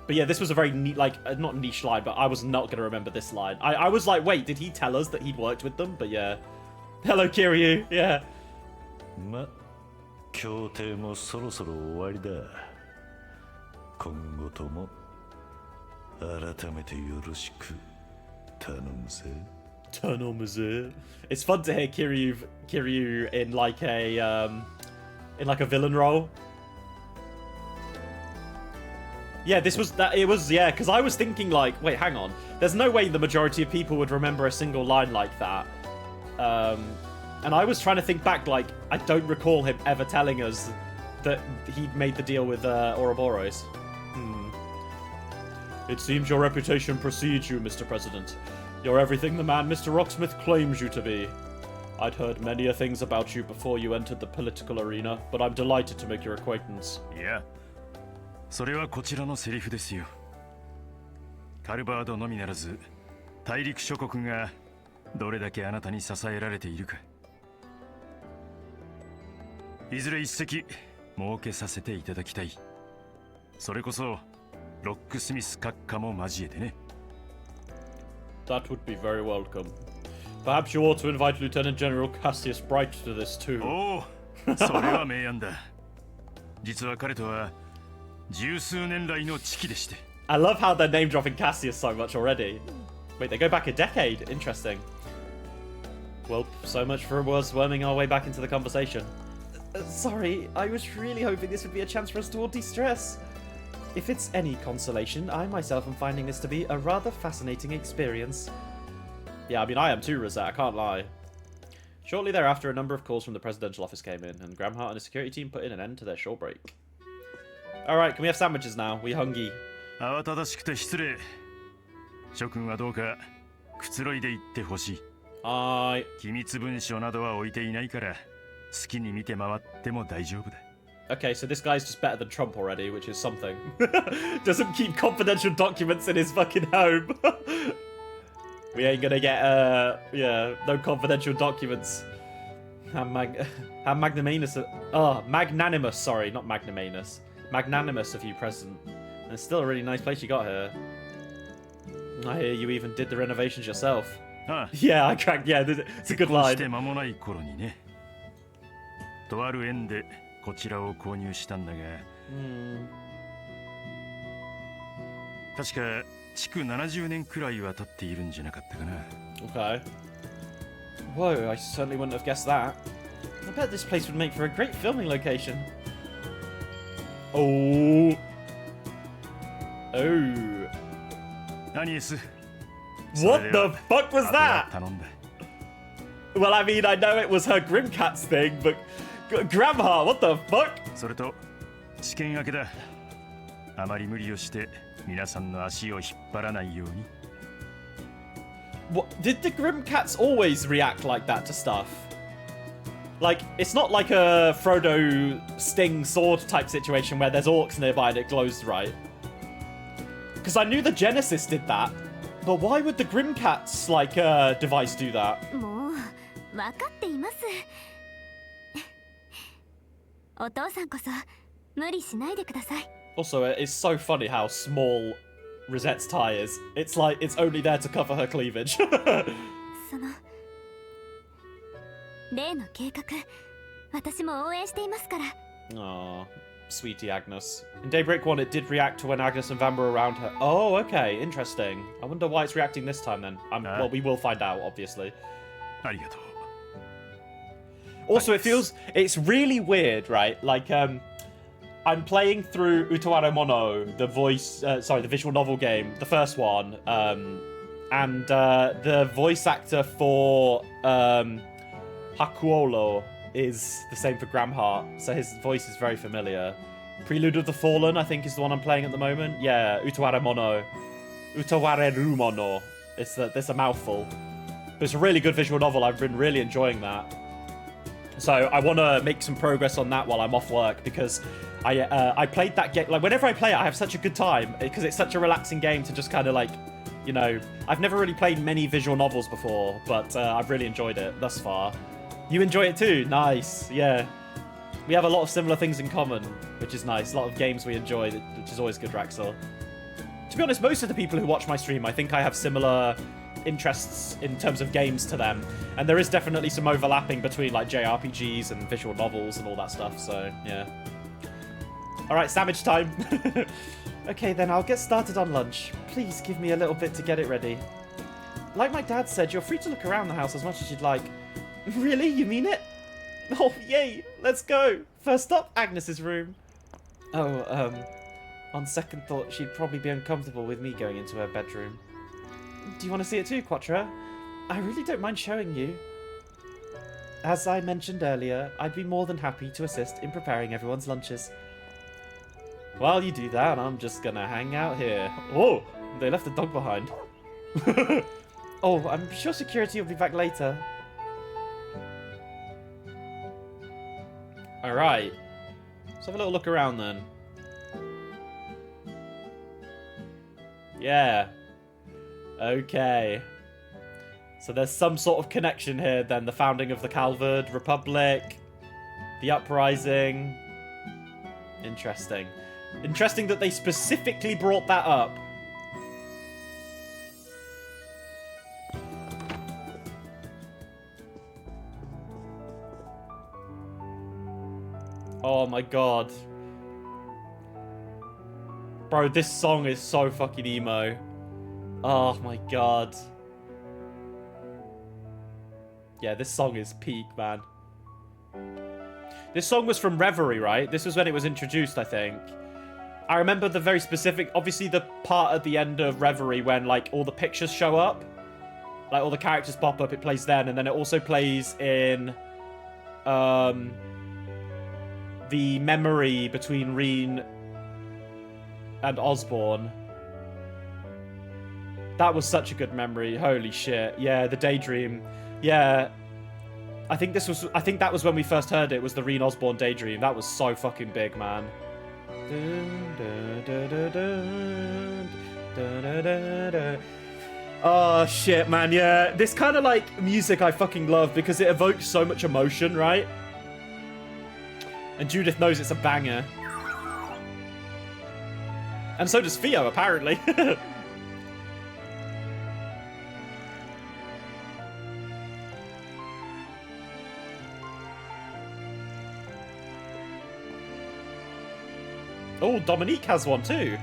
But yeah, this was a very neat, like, not niche line, but I was not going to remember this line. I was like, wait, did he tell us that he'd worked with them? But yeah. Hello, Kiryu, yeah. ま、協定もそろそろ終わりだ。今後とも改めてよろしく頼むぜ。 Turn on Mizzou. It's fun to hear Kiryu in like a villain role. Yeah, this was that. It was, yeah, because I was thinking like, wait, hang on. There's no way the majority of people would remember a single line like that. And I was trying to think back, like, I don't recall him ever telling us that he'd made the deal with Ouroboros. It seems your reputation precedes you, Mr. President. You're everything the man Mr. Rocksmith claims you to be. I'd heard many a things about you before you entered the political arena, but I'm delighted to make your acquaintance. いや、それはこちらのセリフですよ。カルバードのみならず、大陸諸国がどれだけあなたに支えられているか。いずれ一席設けさせていただきたい。それこそロックスミス閣下も交えてね。 That would be very welcome. Perhaps you ought to invite Lieutenant General Cassius Bright to this too. おお、それは名案だ。実は彼とは十数年来の知己でして。I love how they're name dropping Cassius so much already. Wait, they go back a decade. Interesting. Well, so much for us worming our way back into the conversation. Sorry, I was really hoping this would be a chance for us to all de-stress. If it's any consolation, I myself am finding this to be a rather fascinating experience. Yeah, I mean, I am too, Rosette, I can't lie. Shortly thereafter, a number of calls from the presidential office came in, and Gramhart and his security team put in an end to their short break. Alright, can we have sandwiches now? We hungry. 慌ただしくて失礼。諸君はどうかくつろいでいってほしい。機密文書などは置いていないから、好きに見て回っても大丈夫だ。Okay, so this guy's just better than Trump already, which is something. Doesn't keep confidential documents in his fucking home. We ain't gonna get, yeah, no confidential documents. How magnanimous, magnanimous, sorry, not magnanimous. Magnanimous of you, President. And it's still a really nice place you got here. I hear you even did the renovations yourself. Yeah, I cracked, yeah, it's a good line. して間もない頃にね。とある縁でこちらを購入したんだが、確か築70年くらいは経っているんじゃなかったかな。Okay. Whoa, I certainly wouldn't have guessed that. I bet this place would make for a great filming location. Oh. Oh. Agnes. What the fuck was that? Well, I mean, I know it was her Grimcats thing, but Grandma, what the fuck? それと試験明けだ。あまり無理をして皆さんの足を引っ張らないように。What did the Grimcats always react like that to stuff? Like, it's not like a Frodo Sting sword type situation where there's orcs nearby and it glows right. Because I knew the Genesis did that, but why would the Grimcats like device do that? もう分かっています。お父さんこそ無理しないでください。Also, it's so funny how small Rosette's tie is. It's like it's only there to cover her cleavage. その例の計画、私も応援していますから。Aww, sweetie Agnes. In Daybreak 1, it did react to when Agnes and Van were around her. Oh, okay, interesting. I wonder why it's reacting this time then. Well, we will find out, obviously. ありがとう。Also, it's really weird, right? Like, I'm playing through Utawara Mono, the visual novel game, the first one, and the voice actor for Hakuolo is the same for Gramhart, so his voice is very familiar. Prelude of the Fallen, I think, is the one I'm playing at the moment. Yeah, Utawara Mono. Utawareru Mono. It's a mouthful. But it's a really good visual novel. I've been really enjoying that. So I want to make some progress on that while I'm off work, because I played that game. Like, whenever I play it, I have such a good time, because it's such a relaxing game to just kind of like, you know, I've never really played many visual novels before, but I've really enjoyed it thus far. You enjoy it too? Nice. Yeah. We have a lot of similar things in common, which is nice. A lot of games we enjoy, which is always good, Raxel. To be honest, most of the people who watch my stream, I think I have similar interests in terms of games to them, and there is definitely some overlapping between like JRPGs and visual novels and all that stuff, so yeah. Alright, sandwich time. Okay then, I'll get started on lunch. Please give me a little bit to get it ready. Like my dad said, you're free to look around the house as much as you'd like. Really? You mean it? Oh, yay! Let's go! First up, Agnes's room. Oh, on second thought, she'd probably be uncomfortable with me going into her bedroom. Do you want to see it too, Quattro? I really don't mind showing you. As I mentioned earlier, I'd be more than happy to assist in preparing everyone's lunches. While you do that, I'm just gonna hang out here. Oh, they left the dog behind. Oh, I'm sure security will be back later. Alright. Let's have a little look around then. Yeah. Okay. So there's some sort of connection here then. The founding of the Calvard Republic. The Uprising. Interesting. Interesting that they specifically brought that up. Oh my god. Bro, this song is so fucking emo. Oh my god. Yeah, this song is peak, man. This song was from Reverie, right? This was when it was introduced, I think. I remember the very specific, obviously the part at the end of Reverie when, like, all the pictures show up. Like, all the characters pop up, it plays then. And then it also plays in, the memory between Reen and Osborne. That was such a good memory. Holy shit. Yeah, the Daydream. Yeah. I think that was when we first heard it, was the Reen Osborne Daydream. That was so fucking big, man. Oh, shit, man, yeah. This kind of, like, music I fucking love because it evokes so much emotion, right? And Judith knows it's a banger. And so does Theo, apparently. Oh, Dominique has one too.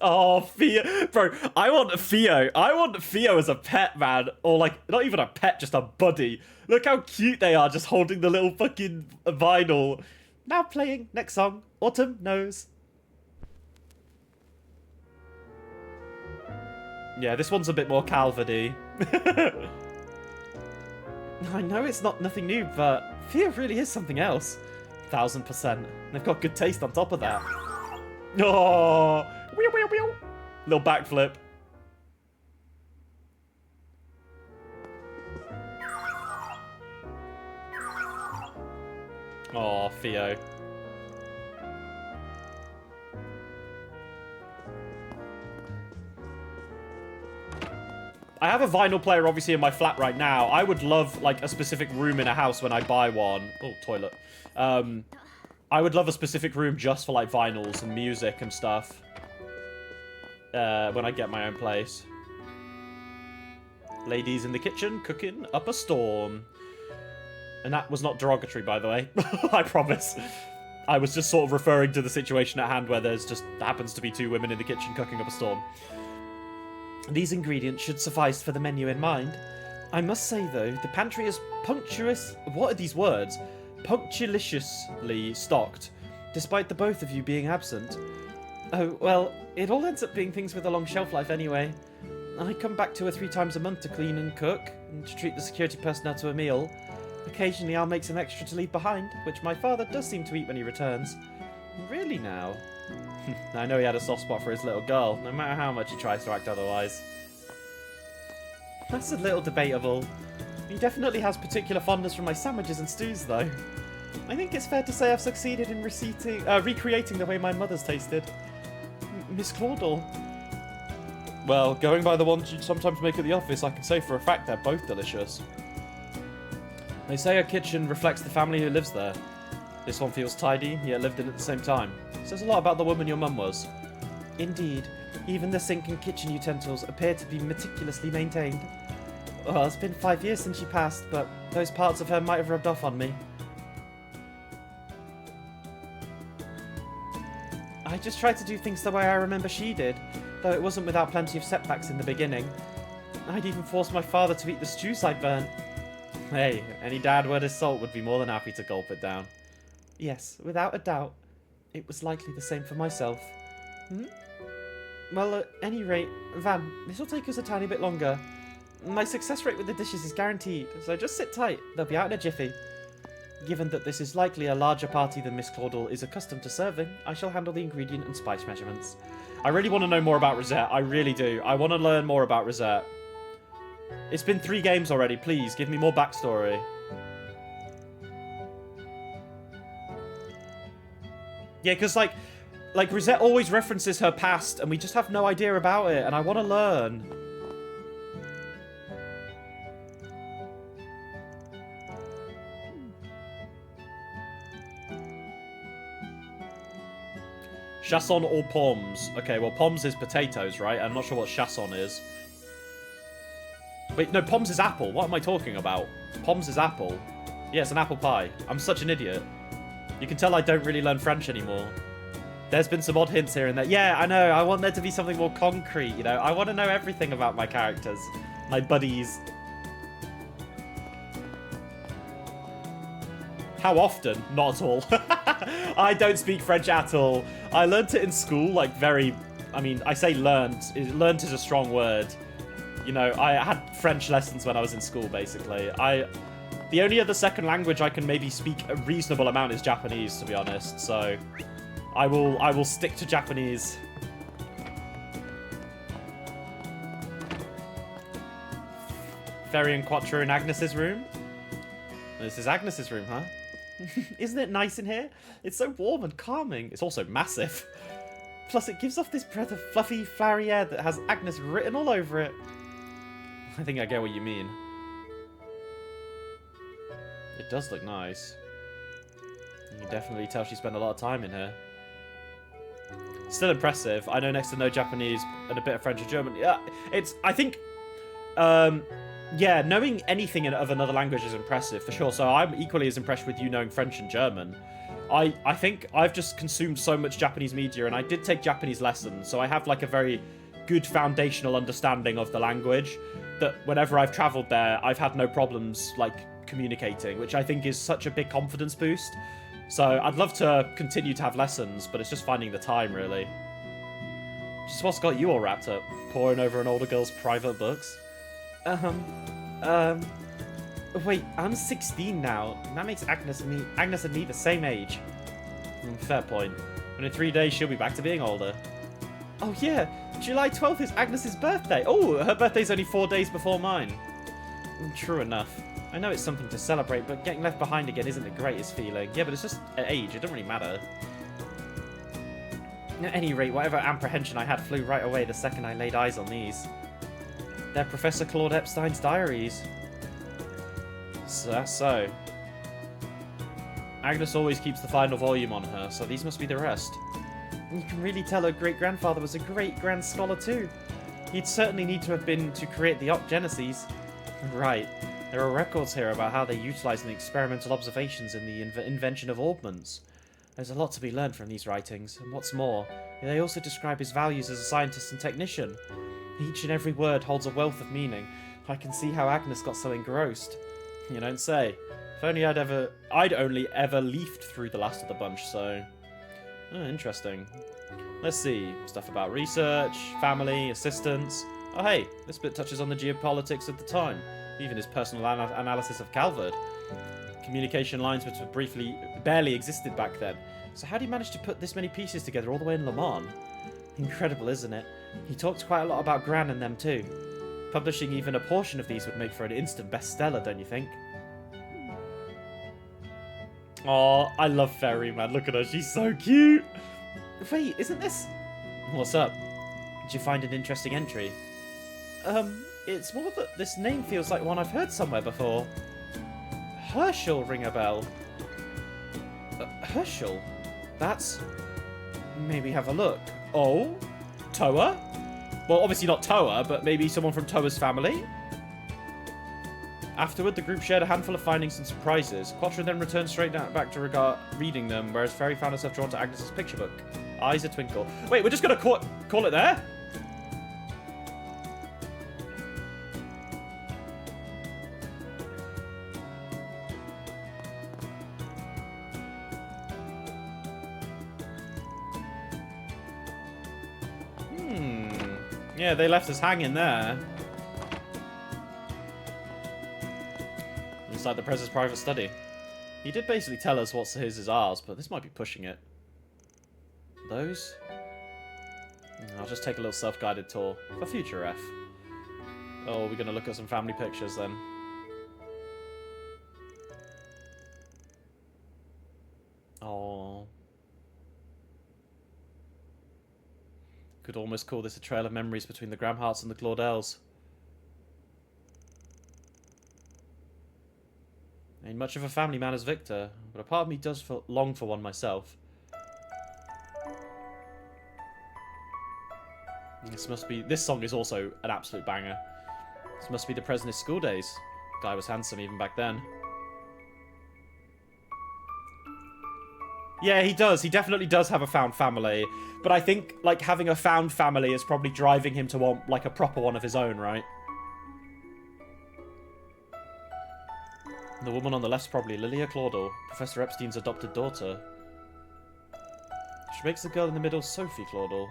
Oh, Theo. Bro, I want Theo. I want Theo as a pet, man. Or, like, not even a pet, just a buddy. Look how cute they are, just holding the little fucking vinyl. Now playing. Next song. Autumn Knows. Yeah, this one's a bit more Calvary. I know it's nothing new, but Theo really is something else. 1000%. They've got good taste on top of that. Oh, little backflip. Oh, Theo. I have a vinyl player obviously in my flat right now. I would love like a specific room in a house when I buy one. Oh, toilet. I would love a specific room just for like vinyls and music and stuff. When I get my own place. Ladies in the kitchen cooking up a storm. And that was not derogatory, by the way. I promise. I was just sort of referring to the situation at hand where there's just happens to be two women in the kitchen cooking up a storm. These ingredients should suffice for the menu in mind. I must say, though, the pantry is punctuous... What are these words? Punctiliously stocked, despite the both of you being absent. Oh, well, it all ends up being things with a long shelf life anyway. I come back 2 or 3 times a month to clean and cook, and to treat the security personnel to a meal. Occasionally I'll make some extra to leave behind, which my father does seem to eat when he returns. Really now? I know he had a soft spot for his little girl, no matter how much he tries to act otherwise. That's a little debatable. He definitely has particular fondness for my sandwiches and stews, though. I think it's fair to say I've succeeded in recreating the way my mother's tasted. Miss Claudel. Well, going by the ones you'd sometimes make at the office, I can say for a fact they're both delicious. They say a kitchen reflects the family who lives there. This one feels tidy, yet lived in at the same time. Says a lot about the woman your mum was. Indeed. Even the sink and kitchen utensils appear to be meticulously maintained. Well, it's been 5 years since she passed, but those parts of her might have rubbed off on me. I just tried to do things the way I remember she did, though it wasn't without plenty of setbacks in the beginning. I'd even forced my father to eat the stews I'd burnt. Hey, any dad worth his salt would be more than happy to gulp it down. Yes, without a doubt. It was likely the same for myself. Well, at any rate, Van, this will take us a tiny bit longer. My success rate with the dishes is guaranteed, so just sit tight. They'll be out in a jiffy. Given that this is likely a larger party than Miss Claudel is accustomed to serving, I shall handle the ingredient and spice measurements. I really want to know more about Rosette. I really do. I want to learn more about Rosette. It's been 3 games already. Please, give me more backstory. Yeah, because, like Rosette always references her past, and we just have no idea about it, and I want to learn. Chasson or pommes? Okay, well, pommes is potatoes, right? I'm not sure what chasson is. Wait, no, pommes is apple. What am I talking about? Pommes is apple. Yeah, it's an apple pie. I'm such an idiot. You can tell I don't really learn French anymore. There's been some odd hints here and there. Yeah, I know. I want there to be something more concrete, you know? I want to know everything about my characters. My buddies. How often? Not at all. I don't speak French at all. I learnt it in school, like very... I mean, I say learnt. Learnt is a strong word. You know, I had French lessons when I was in school, basically. The only other second language I can maybe speak a reasonable amount is Japanese, to be honest. So, I will stick to Japanese. Ferry and Quattro in Agnes's room. This is Agnes's room, huh? Isn't it nice in here? It's so warm and calming. It's also massive. Plus, it gives off this breath of fluffy, flowery air that has Agnes written all over it. I think I get what you mean. It does look nice. You can definitely tell she spent a lot of time in here. Still impressive. I know next to no Japanese and a bit of French and German. Yeah, I think, yeah, knowing anything of another language is impressive, for sure. So I'm equally as impressed with you knowing French and German. I think I've just consumed so much Japanese media, and I did take Japanese lessons, so I have like a very good foundational understanding of the language that whenever I've traveled there, I've had no problems, like, communicating, which I think is such a big confidence boost. So I'd love to continue to have lessons, but it's just finding the time, really. Just what's got you all wrapped up? Poring over an older girl's private books? Wait, I'm 16 now. That makes Agnes and me the same age. Fair point. And in 3 days, she'll be back to being older. Oh yeah, July 12th is Agnes's birthday. Oh, her birthday's only 4 days before mine. True enough. I know it's something to celebrate, but getting left behind again isn't the greatest feeling. Yeah, but it's just at age. It doesn't really matter. At any rate, whatever apprehension I had flew right away the second I laid eyes on these. They're Professor Claude Epstein's diaries. So that's so. Agnes always keeps the final volume on her, so these must be the rest. You can really tell her great-grandfather was a great-grand scholar too. He'd certainly need to have been to create the Genesis. Right. There are records here about how they utilised the experimental observations in the invention of augments. There's a lot to be learned from these writings, and what's more, they also describe his values as a scientist and technician. Each and every word holds a wealth of meaning. I can see how Agnes got so engrossed. You don't say. If only I'd only ever leafed through the last of the bunch, so... Oh, interesting. Let's see. Stuff about research, family, assistants. Oh hey, this bit touches on the geopolitics of the time. Even his personal analysis of Calvert. Communication lines which barely existed back then. So how do you manage to put this many pieces together all the way in Le Mans? Incredible, isn't it? He talks quite a lot about Gran and them too. Publishing even a portion of these would make for an instant bestseller, don't you think? Oh, I love Ferry, man. Look at her. She's so cute. Wait, isn't this... What's up? Did you find an interesting entry? It's more that this name feels like one I've heard somewhere before. Herschel ring a bell. Herschel? That's... Maybe have a look. Oh? Toa? Well, obviously not Toa, but maybe someone from Toa's family? Afterward, the group shared a handful of findings and surprises. Quattro then returned straight back to reading them, whereas Ferry found herself drawn to Agnes's picture book. Eyes a twinkle. Wait, we're just gonna call it there? Yeah, they left us hanging there. Looks like the Prez's private study. He did basically tell us what's his is ours, but this might be pushing it. Those? I'll just take a little self-guided tour for future F. Oh, we're gonna look at some family pictures then. Oh. Could almost call this a trail of memories between the Gramharts and the Claudels. Ain't much of a family man as Victor, but a part of me does long for one myself. This song is also an absolute banger. This must be the President's school days. Guy was handsome even back then. Yeah, he does. He definitely does have a found family. But I think, like, having a found family is probably driving him to want, like, a proper one of his own, right? The woman on the left's probably Lilia Claudel, Professor Epstein's adopted daughter. She makes the girl in the middle Sophie Claudel.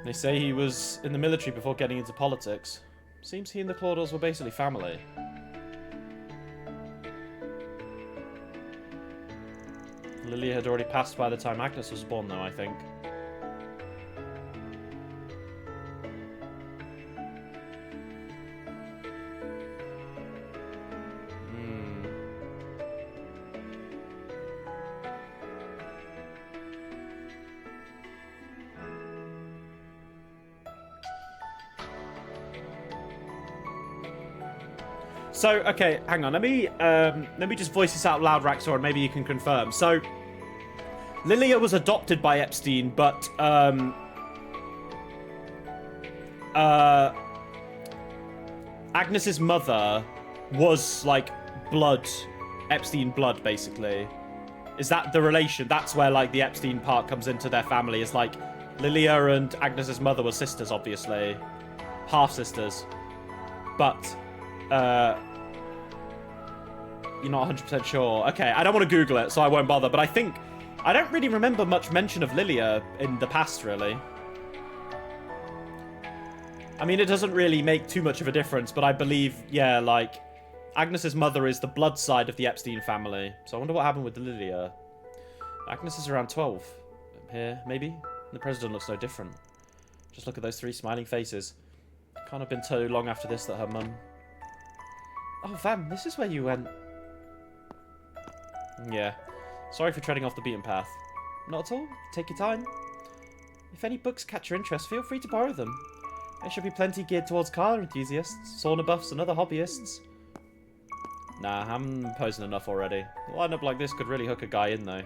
They say he was in the military before getting into politics. Seems he and the Claudels were basically family. Lilia had already passed by the time Agnes was born, though, I think. So, okay, hang on. Let me just voice this out loud, Raxor, and maybe you can confirm. So, Lilia was adopted by Epstein, but Agnes's mother was like blood, Epstein blood, basically. Is that the relation? That's where like the Epstein part comes into their family. Is like Lilia and Agnes's mother were sisters, obviously, half sisters, but you're not 100% sure. Okay, I don't want to Google it, so I won't bother. But I don't really remember much mention of Lilia in the past, really. I mean, it doesn't really make too much of a difference, but I believe, yeah, like, Agnes's mother is the blood side of the Epstein family. So I wonder what happened with Lilia. Agnes is around 12. Here, maybe? The president looks no different. Just look at those 3 smiling faces. Can't have been too long after this that her mum... Oh, Vam, this is where you went. Yeah. Sorry for treading off the beaten path. Not at all. Take your time. If any books catch your interest, feel free to borrow them. There should be plenty geared towards car enthusiasts, sauna buffs, and other hobbyists. Nah, I'm posing enough already. A lineup like this could really hook a guy in, though.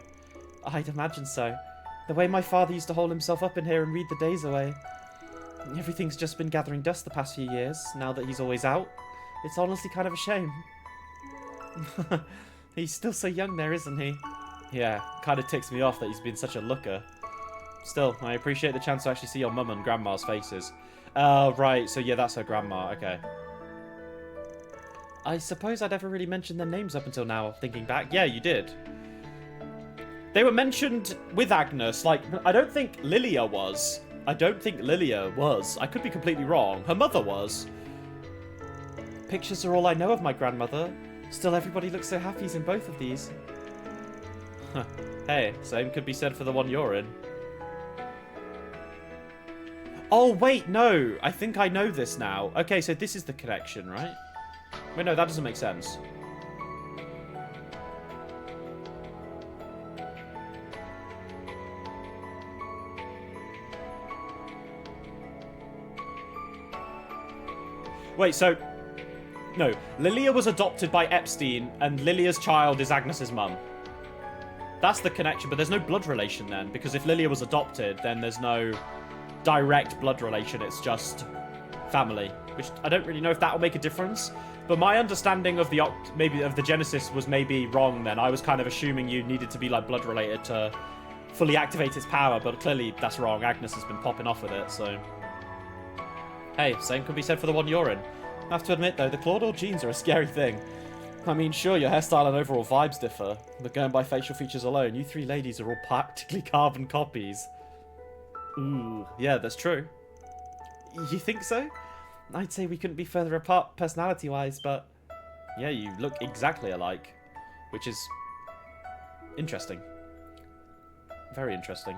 I'd imagine so. The way my father used to hold himself up in here and read the days away. Everything's just been gathering dust the past few years, now that he's always out. It's honestly kind of a shame. He's still so young there, isn't he? Yeah, kind of ticks me off that he's been such a looker. Still, I appreciate the chance to actually see your mum and grandma's faces. Right, so yeah, that's her grandma, okay. I suppose I'd never really mentioned their names up until now, thinking back. Yeah, you did. They were mentioned with Agnes, like, I don't think Lilia was. I could be completely wrong. Her mother was. Pictures are all I know of my grandmother. Still, everybody looks so happy in both of these. Hey, same could be said for the one you're in. Oh, wait, no. I think I know this now. Okay, so this is the connection, right? Wait, no, that doesn't make sense. Wait, so... No, Lilia was adopted by Epstein, and Lilia's child is Agnes's mum. That's the connection, but there's no blood relation then, because if Lilia was adopted, then there's no direct blood relation, it's just family, which I don't really know if that will make a difference, but my understanding of the Genesis was maybe wrong then. I was kind of assuming you needed to be like blood related to fully activate its power, but clearly that's wrong. Agnes has been popping off with it, so... Hey, same could be said for the one you're in. I have to admit, though, the Claudel genes are a scary thing. I mean, sure, your hairstyle and overall vibes differ, but going by facial features alone, you 3 ladies are all practically carbon copies. Ooh, yeah, that's true. You think so? I'd say we couldn't be further apart personality-wise, but... Yeah, you look exactly alike, which is... interesting. Very interesting.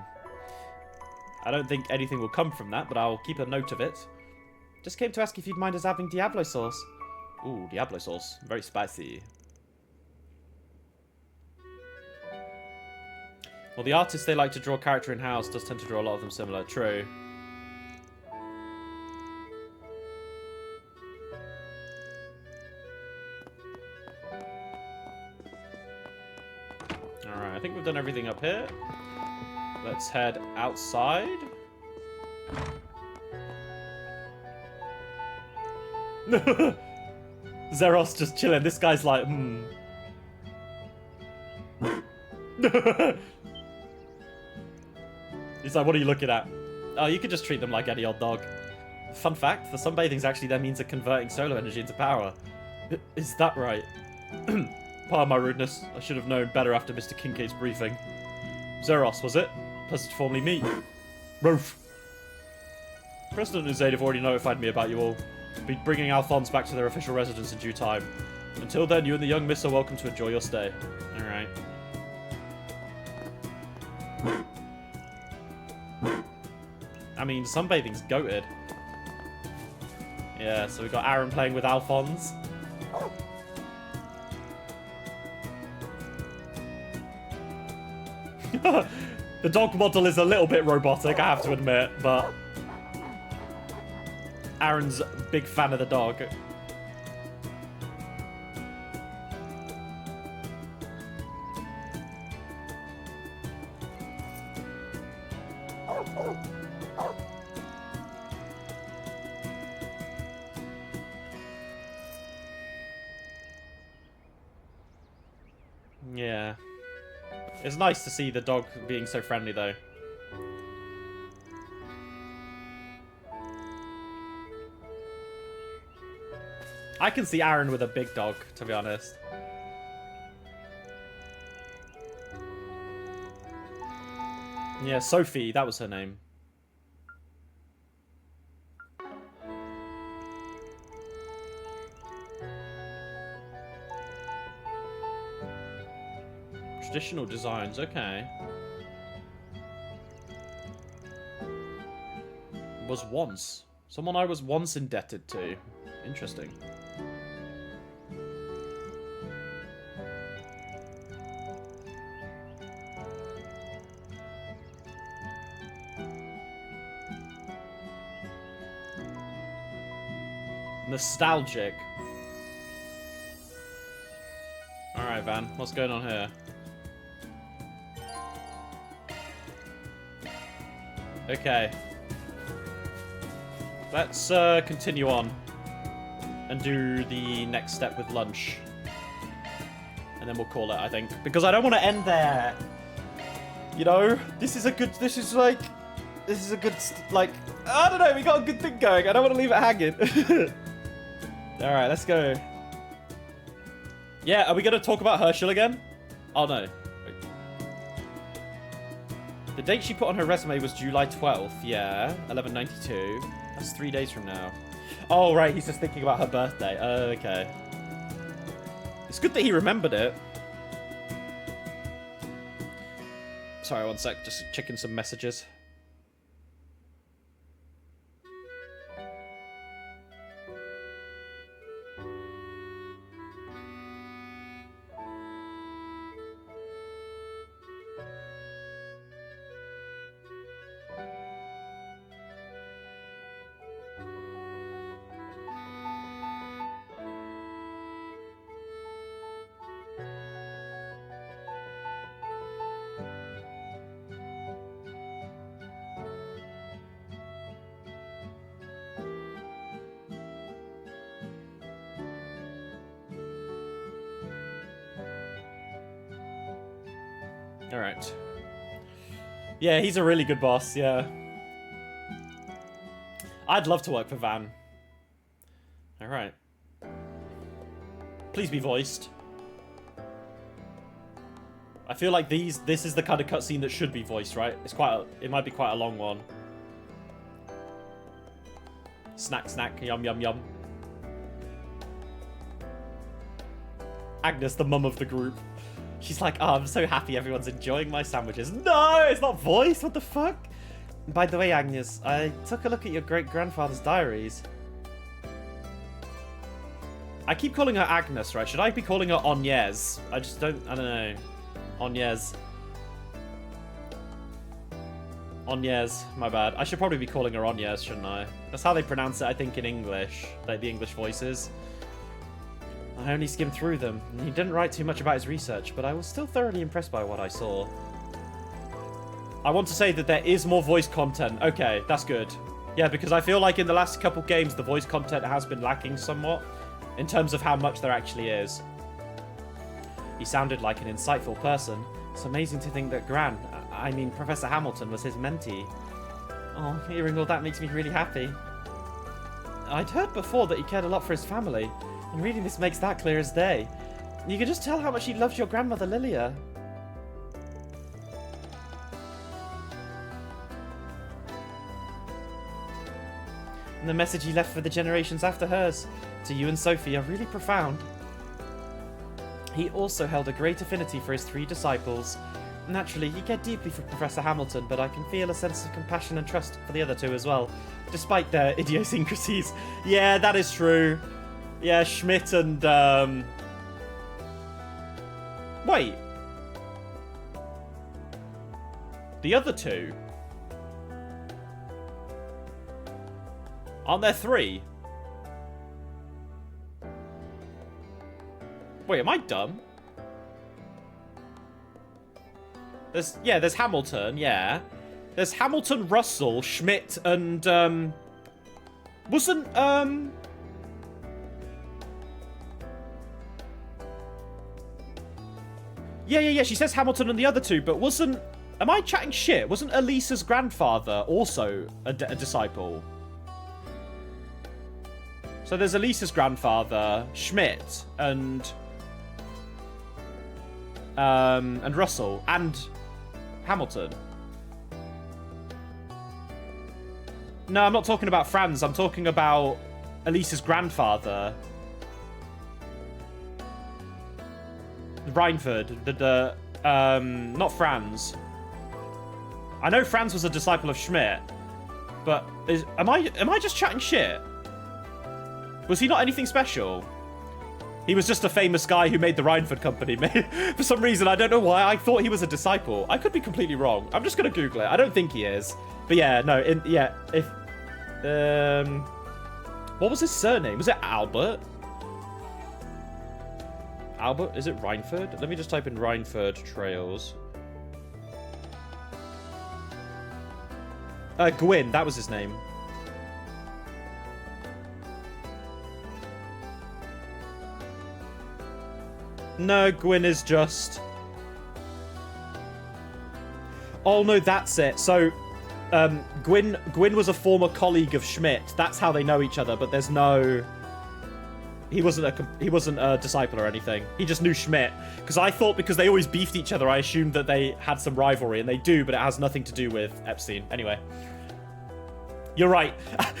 I don't think anything will come from that, but I'll keep a note of it. Just came to ask if you'd mind us having Diablo sauce. Ooh, Diablo sauce. Very spicy. Well, the artists they like to draw character in-house does tend to draw a lot of them similar. True. done everything up here. Let's head outside. Zeros just chilling. This guy's like, He's like, what are you looking at? Oh, you could just treat them like any old dog. Fun fact, the sunbathing's actually their means of converting solar energy into power. Is that right? Pardon my rudeness. I should have known better after Mr. Kincaid's briefing. Zeros, was it? Pleasure to formally meet. Roof. President and Zaid have already notified me about you all. Be bringing Alphonse back to their official residence in due time. Until then, you and the young miss are welcome to enjoy your stay. Alright. I mean, sunbathing's goated. Yeah, so we got Aaron playing with Alphonse. The dog model is a little bit robotic, I have to admit, but Aaron's a big fan of the dog. Yeah. It's nice to see the dog being so friendly, though. I can see Aaron with a big dog, to be honest. Yeah, Sophie, that was her name. Traditional designs, okay. Was once. Someone I was once indebted to. Interesting. Nostalgic. Alright, Van. What's going on here? Okay. Let's continue on and do the next step with lunch. And then we'll call it, I think. Because I don't want to end there. You know? This is a good, like, I don't know, we got a good thing going. I don't want to leave it hanging. Alright, let's go. Yeah, are we going to talk about Herschel again? Oh, no. The date she put on her resume was July 12th. Yeah, 1192. That's 3 days from now. Oh, right, he's just thinking about her birthday. Okay. It's good that he remembered it. Sorry, one sec. Just checking some messages. Alright. Yeah, he's a really good boss, yeah. I'd love to work for Van. Alright. Please be voiced. I feel like this is the kind of cutscene that should be voiced, right? It might be quite a long one. Snack, snack, yum, yum, yum. Agnes, the mum of the group. She's like, oh, I'm so happy everyone's enjoying my sandwiches. No, it's not voice. What the fuck? By the way, Agnes, I took a look at your great-grandfather's diaries. I keep calling her Agnes, right? Should I be calling her Agnes? I don't know. Agnes. Agnes, my bad. I should probably be calling her Agnes, shouldn't I? That's how they pronounce it, I think, in English. Like the English voices. I only skimmed through them, and he didn't write too much about his research, but I was still thoroughly impressed by what I saw. I want to say that there is more voice content. Okay, that's good. Yeah, because I feel like in the last couple games, the voice content has been lacking somewhat in terms of how much there actually is. He sounded like an insightful person. It's amazing to think that I mean Professor Hamilton, was his mentee. Oh, hearing all that makes me really happy. I'd heard before that he cared a lot for his family, and reading this makes that clear as day. You can just tell how much he loved your grandmother, Lilia. And the message he left for the generations after hers, to you and Sophie, are really profound. He also held a great affinity for his 3 disciples. Naturally, he cared deeply for Professor Hamilton, but I can feel a sense of compassion and trust for the other 2 as well, despite their idiosyncrasies. Yeah, that is true. Yeah, Schmidt and, Wait. The other 2? Aren't there 3? Wait, am I dumb? There's Hamilton, yeah. There's Hamilton, Russell, Schmidt, and, wasn't, Yeah, she says Hamilton and the other 2, but wasn't... Am I chatting shit? Wasn't Elisa's grandfather also a disciple? So there's Elisa's grandfather, Schmidt, and Russell, and Hamilton. No, I'm not talking about Franz. I'm talking about Elisa's grandfather. Reinford. Not Franz. I know Franz was a disciple of Schmidt, but am I just chatting shit? Was he not anything special? He was just a famous guy who made the Reinford company. For some reason, I don't know why, I thought he was a disciple. I could be completely wrong. I'm just going to Google it. I don't think he is. But yeah, no, what was his surname? Was it Albert? Albert? Is it Reinford? Let me just type in Reinford Trails. Gwyn, that was his name. No, Gwyn is just... Oh, no, that's it. So, Gwyn was a former colleague of Schmidt. That's how they know each other, but there's no... He wasn't a disciple or anything. He just knew Schmidt. Because I thought because they always beefed each other, I assumed that they had some rivalry, and they do, but it has nothing to do with Epstein. Anyway. You're right.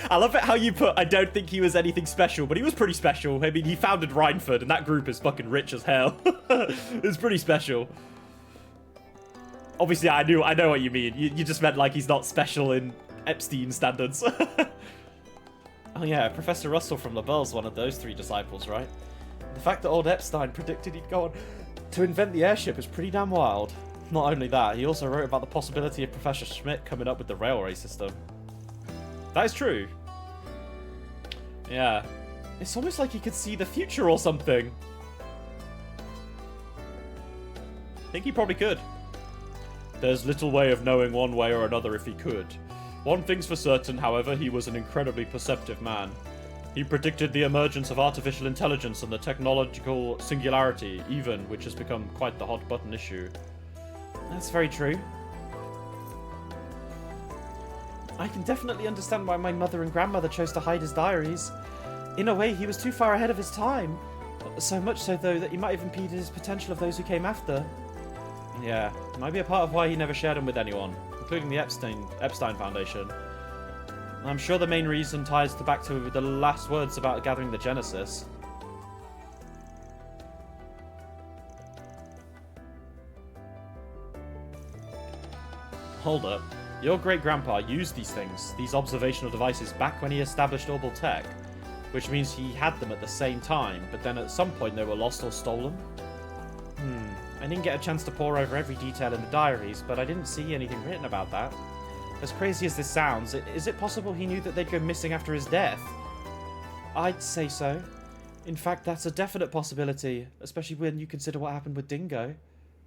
I love it how you put, I don't think he was anything special, but he was pretty special. I mean, he founded Reinford, and that group is fucking rich as hell. It's pretty special. Obviously, I know what you mean. You just meant like he's not special in Epstein standards. Oh yeah, Professor Russell from LaBelle's one of those 3 disciples, right? The fact that old Epstein predicted he'd go on to invent the airship is pretty damn wild. Not only that, he also wrote about the possibility of Professor Schmidt coming up with the railway system. That is true. Yeah. It's almost like he could see the future or something. I think he probably could. There's little way of knowing one way or another if he could. One thing's for certain, however, he was an incredibly perceptive man. He predicted the emergence of artificial intelligence and the technological singularity, even, which has become quite the hot-button issue. That's very true. I can definitely understand why my mother and grandmother chose to hide his diaries. In a way, he was too far ahead of his time. So much so, though, that he might have impeded his potential of those who came after. Yeah, it might be a part of why he never shared them with anyone, including the Epstein Foundation. I'm sure the main reason ties back to the last words about gathering the Genesis. Hold up. Your great-grandpa used these things, these observational devices, back when he established Orbital Tech, which means he had them at the same time, but then at some point they were lost or stolen? I didn't get a chance to pore over every detail in the diaries, but I didn't see anything written about that. As crazy as this sounds, is it possible he knew that they'd go missing after his death? I'd say so. In fact, that's a definite possibility, especially when you consider what happened with Dingo.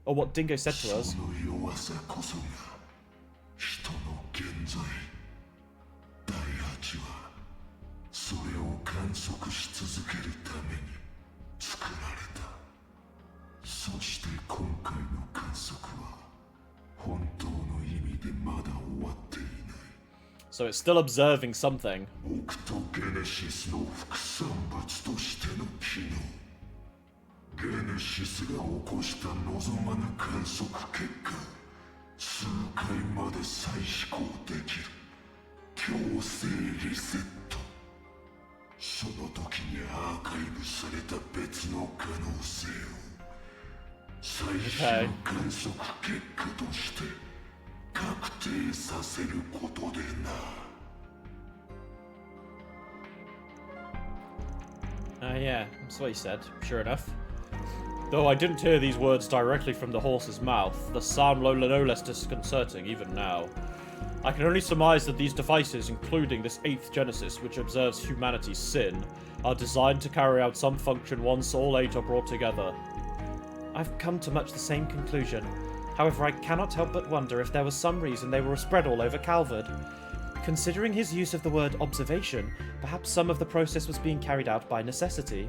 Or what Dingo said to us. その弱さこそが人の現在。第八はそれを観測し続けるために作られた。そして今回の観測は本当の意味でまだ終わっていない。So it's still observing something. オクトゲネシスの副産物としての機能。ゲネシスが起こした望まぬ観測結果、数回まで再飛行できる強制リセット。その時にアーカイブされた別の可能性を最終観測結果として確定させることでな。Yeah, that's what he said, sure enough. Though I didn't hear these words directly from the horse's mouth, the sound no less disconcerting even now. I can only surmise that these devices, including this 8th Genesis, which observes humanity's sin, are designed to carry out some function once all 8 are brought together. I've come to much the same conclusion. However, I cannot help but wonder if there was some reason they were spread all over Calvard. Considering his use of the word observation, perhaps some of the process was being carried out by necessity.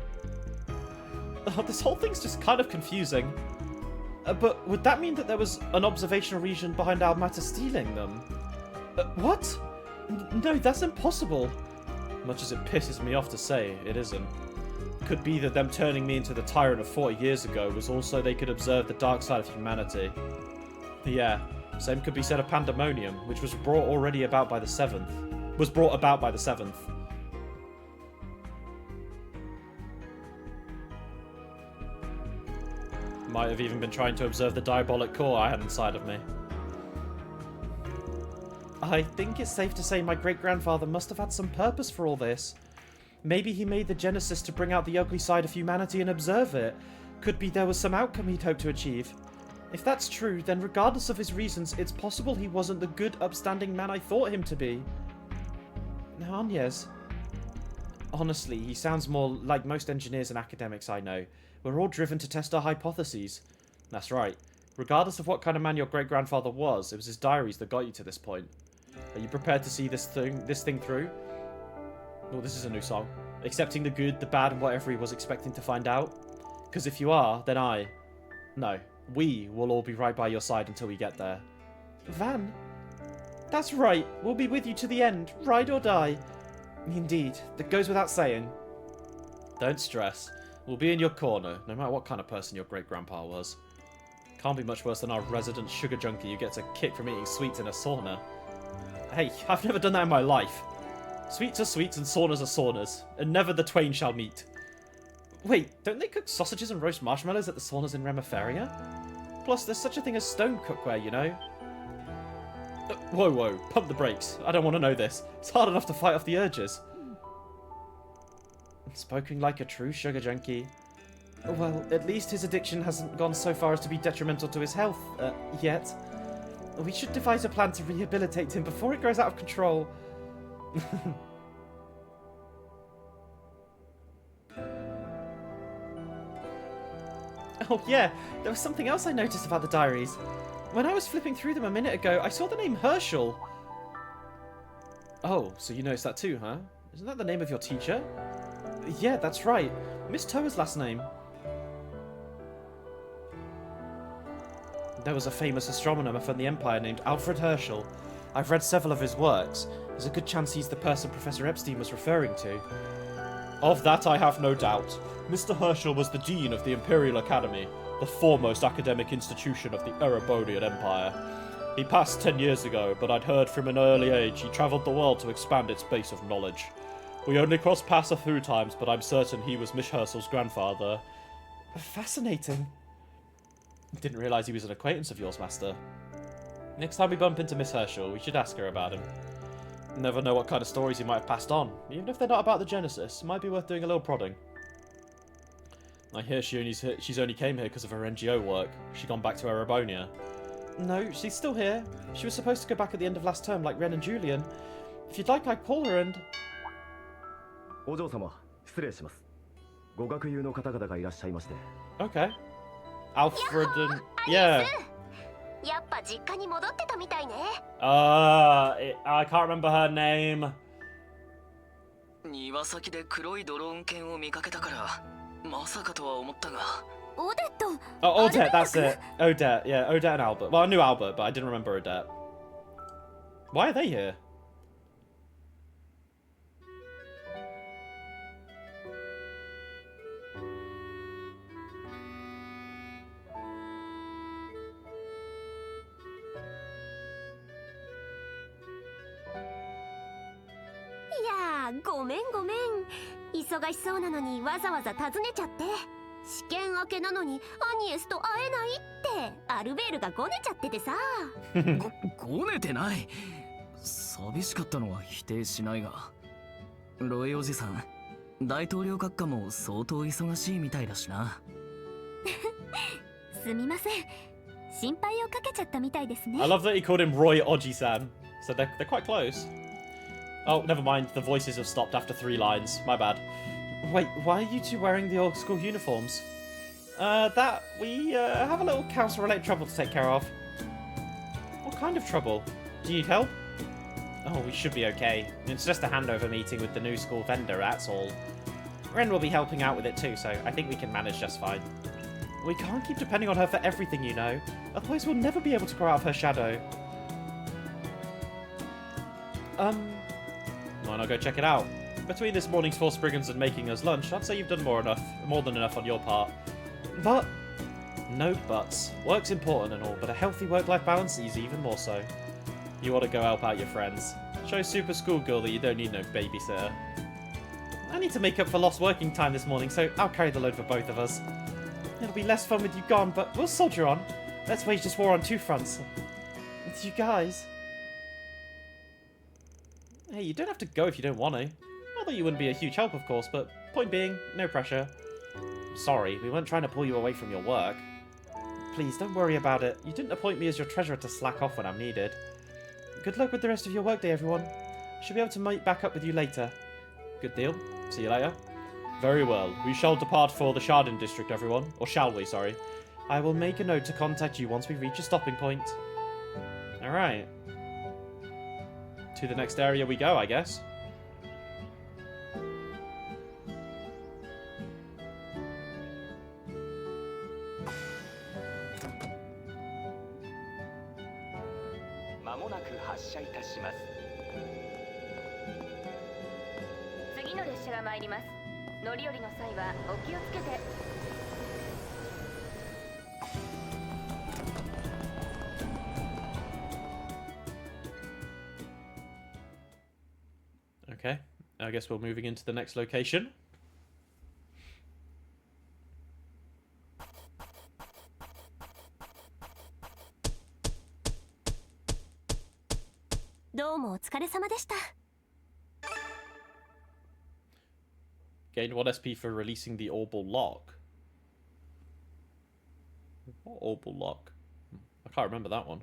This whole thing's just kind of confusing. But would that mean that there was an observational region behind Almata stealing them? What? No, that's impossible. Much as it pisses me off to say, it isn't. Could be that them turning me into the tyrant of 40 years ago was also they could observe the dark side of humanity. Yeah, same could be said of Pandemonium, which was brought about by the 7th. Might have even been trying to observe the diabolic core I had inside of me. I think it's safe to say my great-grandfather must have had some purpose for all this. Maybe he made the Genesis to bring out the ugly side of humanity and observe it. Could be there was some outcome he'd hoped to achieve. If that's true, then regardless of his reasons, it's possible he wasn't the good, upstanding man I thought him to be. Now, Agnes. Honestly, he sounds more like most engineers and academics I know. We're all driven to test our hypotheses. That's right. Regardless of what kind of man your great-grandfather was, it was his diaries that got you to this point. Are you prepared to see this thing through? Oh, this is a new song. Accepting the good, the bad, and whatever he was expecting to find out? Because if you are, then No, we will all be right by your side until we get there. Van? That's right. We'll be with you to the end, ride or die. Indeed, that goes without saying. Don't stress. We'll be in your corner, no matter what kind of person your great-grandpa was. Can't be much worse than our resident sugar junkie who gets a kick from eating sweets in a sauna. Hey, I've never done that in my life. Sweets are sweets and saunas are saunas, and never the twain shall meet. Wait, don't they cook sausages and roast marshmallows at the saunas in Remiferia? Plus, there's such a thing as stone cookware, you know? Whoa, pump the brakes. I don't want to know this. It's hard enough to fight off the urges. Spoken like a true sugar junkie. Well, at least his addiction hasn't gone so far as to be detrimental to his health, yet. We should devise a plan to rehabilitate him before it grows out of control. Oh yeah, there was something else I noticed about the diaries. When I was flipping through them a minute ago, I saw the name Herschel. Oh, so you noticed that too, huh? Isn't that the name of your teacher? Yeah, that's right. Miss Toa's last name. There was a famous astronomer from the Empire named Alfred Herschel. I've read several of his works. There's a good chance he's the person Professor Epstein was referring to. Of that I have no doubt. Mr. Herschel was the Dean of the Imperial Academy, the foremost academic institution of the Erebonian Empire. He passed 10 years ago, but I'd heard from an early age he travelled the world to expand its base of knowledge. We only crossed paths a few times, but I'm certain he was Miss Herschel's grandfather. Fascinating. Didn't realise he was an acquaintance of yours, Master. Next time we bump into Miss Herschel, we should ask her about him. Never know what kind of stories he might have passed on. Even if they're not about the Genesis, it might be worth doing a little prodding. I hear she's only came here because of her NGO work. She gone back to Erebonia. No, she's still here. She was supposed to go back at the end of last term like Ren and Julian. If you'd like, I'd call her and... お嬢様、失礼します。ご学友の方々がいらっしゃいまして。 Okay. Alfred and yeah. やっぱ実家に戻ってたみたいね。I can't remember her name. 庭先で黒いドローン犬を見かけたからまさかとは思ったが。オデット。 Oh, Odette, that's it. Odette, yeah, Odette and Albert. Well, I knew Albert, but I didn't remember Odette. Why are they here? Yeah, ごめん。忙しそうなのにわざわざ訪ねちゃって。試験明けなのにアニエスと会えないってアルベールがごねちゃっててさ。ごねてない。寂しかったのは否定しないが、ロイおじさん、大統領閣下も相当忙しいみたいだしな。すみません、心配をかけちゃったみたいですね。 I love that he called him Roy Oji-san. So they're quite close. Oh, never mind. The voices have stopped after 3 lines. My bad. Wait, why are you two wearing the old school uniforms? We have a little council-related trouble to take care of. What kind of trouble? Do you need help? Oh, we should be okay. It's just a handover meeting with the new school vendor, that's all. Ren will be helping out with it too, so I think we can manage just fine. We can't keep depending on her for everything, you know. Otherwise we'll never be able to grow out of her shadow. Why not go check it out? Between this morning's 4 Spriggans and making us lunch, I'd say you've done more than enough on your part. But, no buts. Work's important and all, but a healthy work-life balance is even more so. You ought to go help out your friends. Show Super Schoolgirl that you don't need no babysitter. I need to make up for lost working time this morning, so I'll carry the load for both of us. It'll be less fun with you gone, but we'll soldier on. Let's wage this war on 2 fronts. It's you guys. Hey, you don't have to go if you don't want to. Not that you wouldn't be a huge help, of course, but point being, no pressure. Sorry, we weren't trying to pull you away from your work. Please, don't worry about it. You didn't appoint me as your treasurer to slack off when I'm needed. Good luck with the rest of your workday, everyone. Should be able to meet back up with you later. Good deal. See you later. Very well. We shall depart for the Chardin district, everyone. Or shall we, sorry. I will make a note to contact you once we reach a stopping point. Alright. To the next area we go, I guess. Okay, I guess we're moving into the next location. Gained 1 SP for releasing the Orbal Lock. What Orbal Lock? I can't remember that one.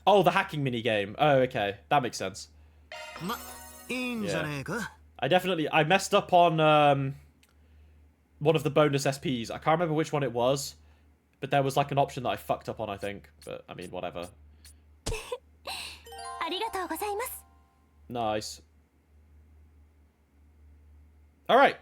Oh, the hacking minigame. Oh, okay. That makes sense. Yeah. I messed up on one of the bonus SPs. I can't remember which one it was, but there was like an option that I fucked up on, I think. But, I mean, whatever. Nice. Alright.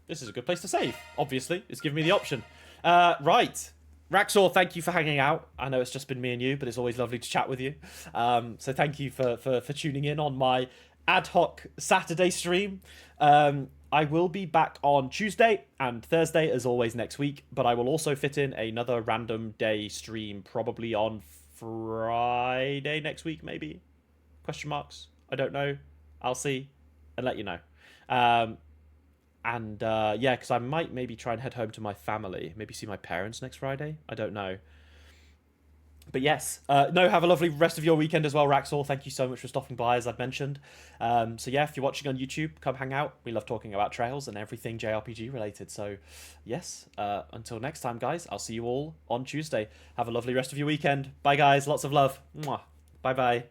This is a good place to save, obviously. It's giving me the option. Right. Raxor, thank you for hanging out. I know it's just been me and you, but it's always lovely to chat with you. So thank you for tuning in on my Ad-hoc Saturday stream. I will be back on Tuesday and Thursday, as always, next week. But I will also fit in another random day stream, probably on Friday next week, maybe? Question marks? I don't know. I'll see and let you know. Yeah, because I might maybe try and head home to my family. Maybe see my parents next Friday. I don't know. But yes, no, have a lovely rest of your weekend as well, Raxor. Thank you so much for stopping by, as I've mentioned. So yeah, if you're watching on YouTube, come hang out. We love talking about Trails and everything JRPG related. So yes, until next time, guys, I'll see you all on Tuesday. Have a lovely rest of your weekend. Bye, guys. Lots of love. Mwah. Bye-bye.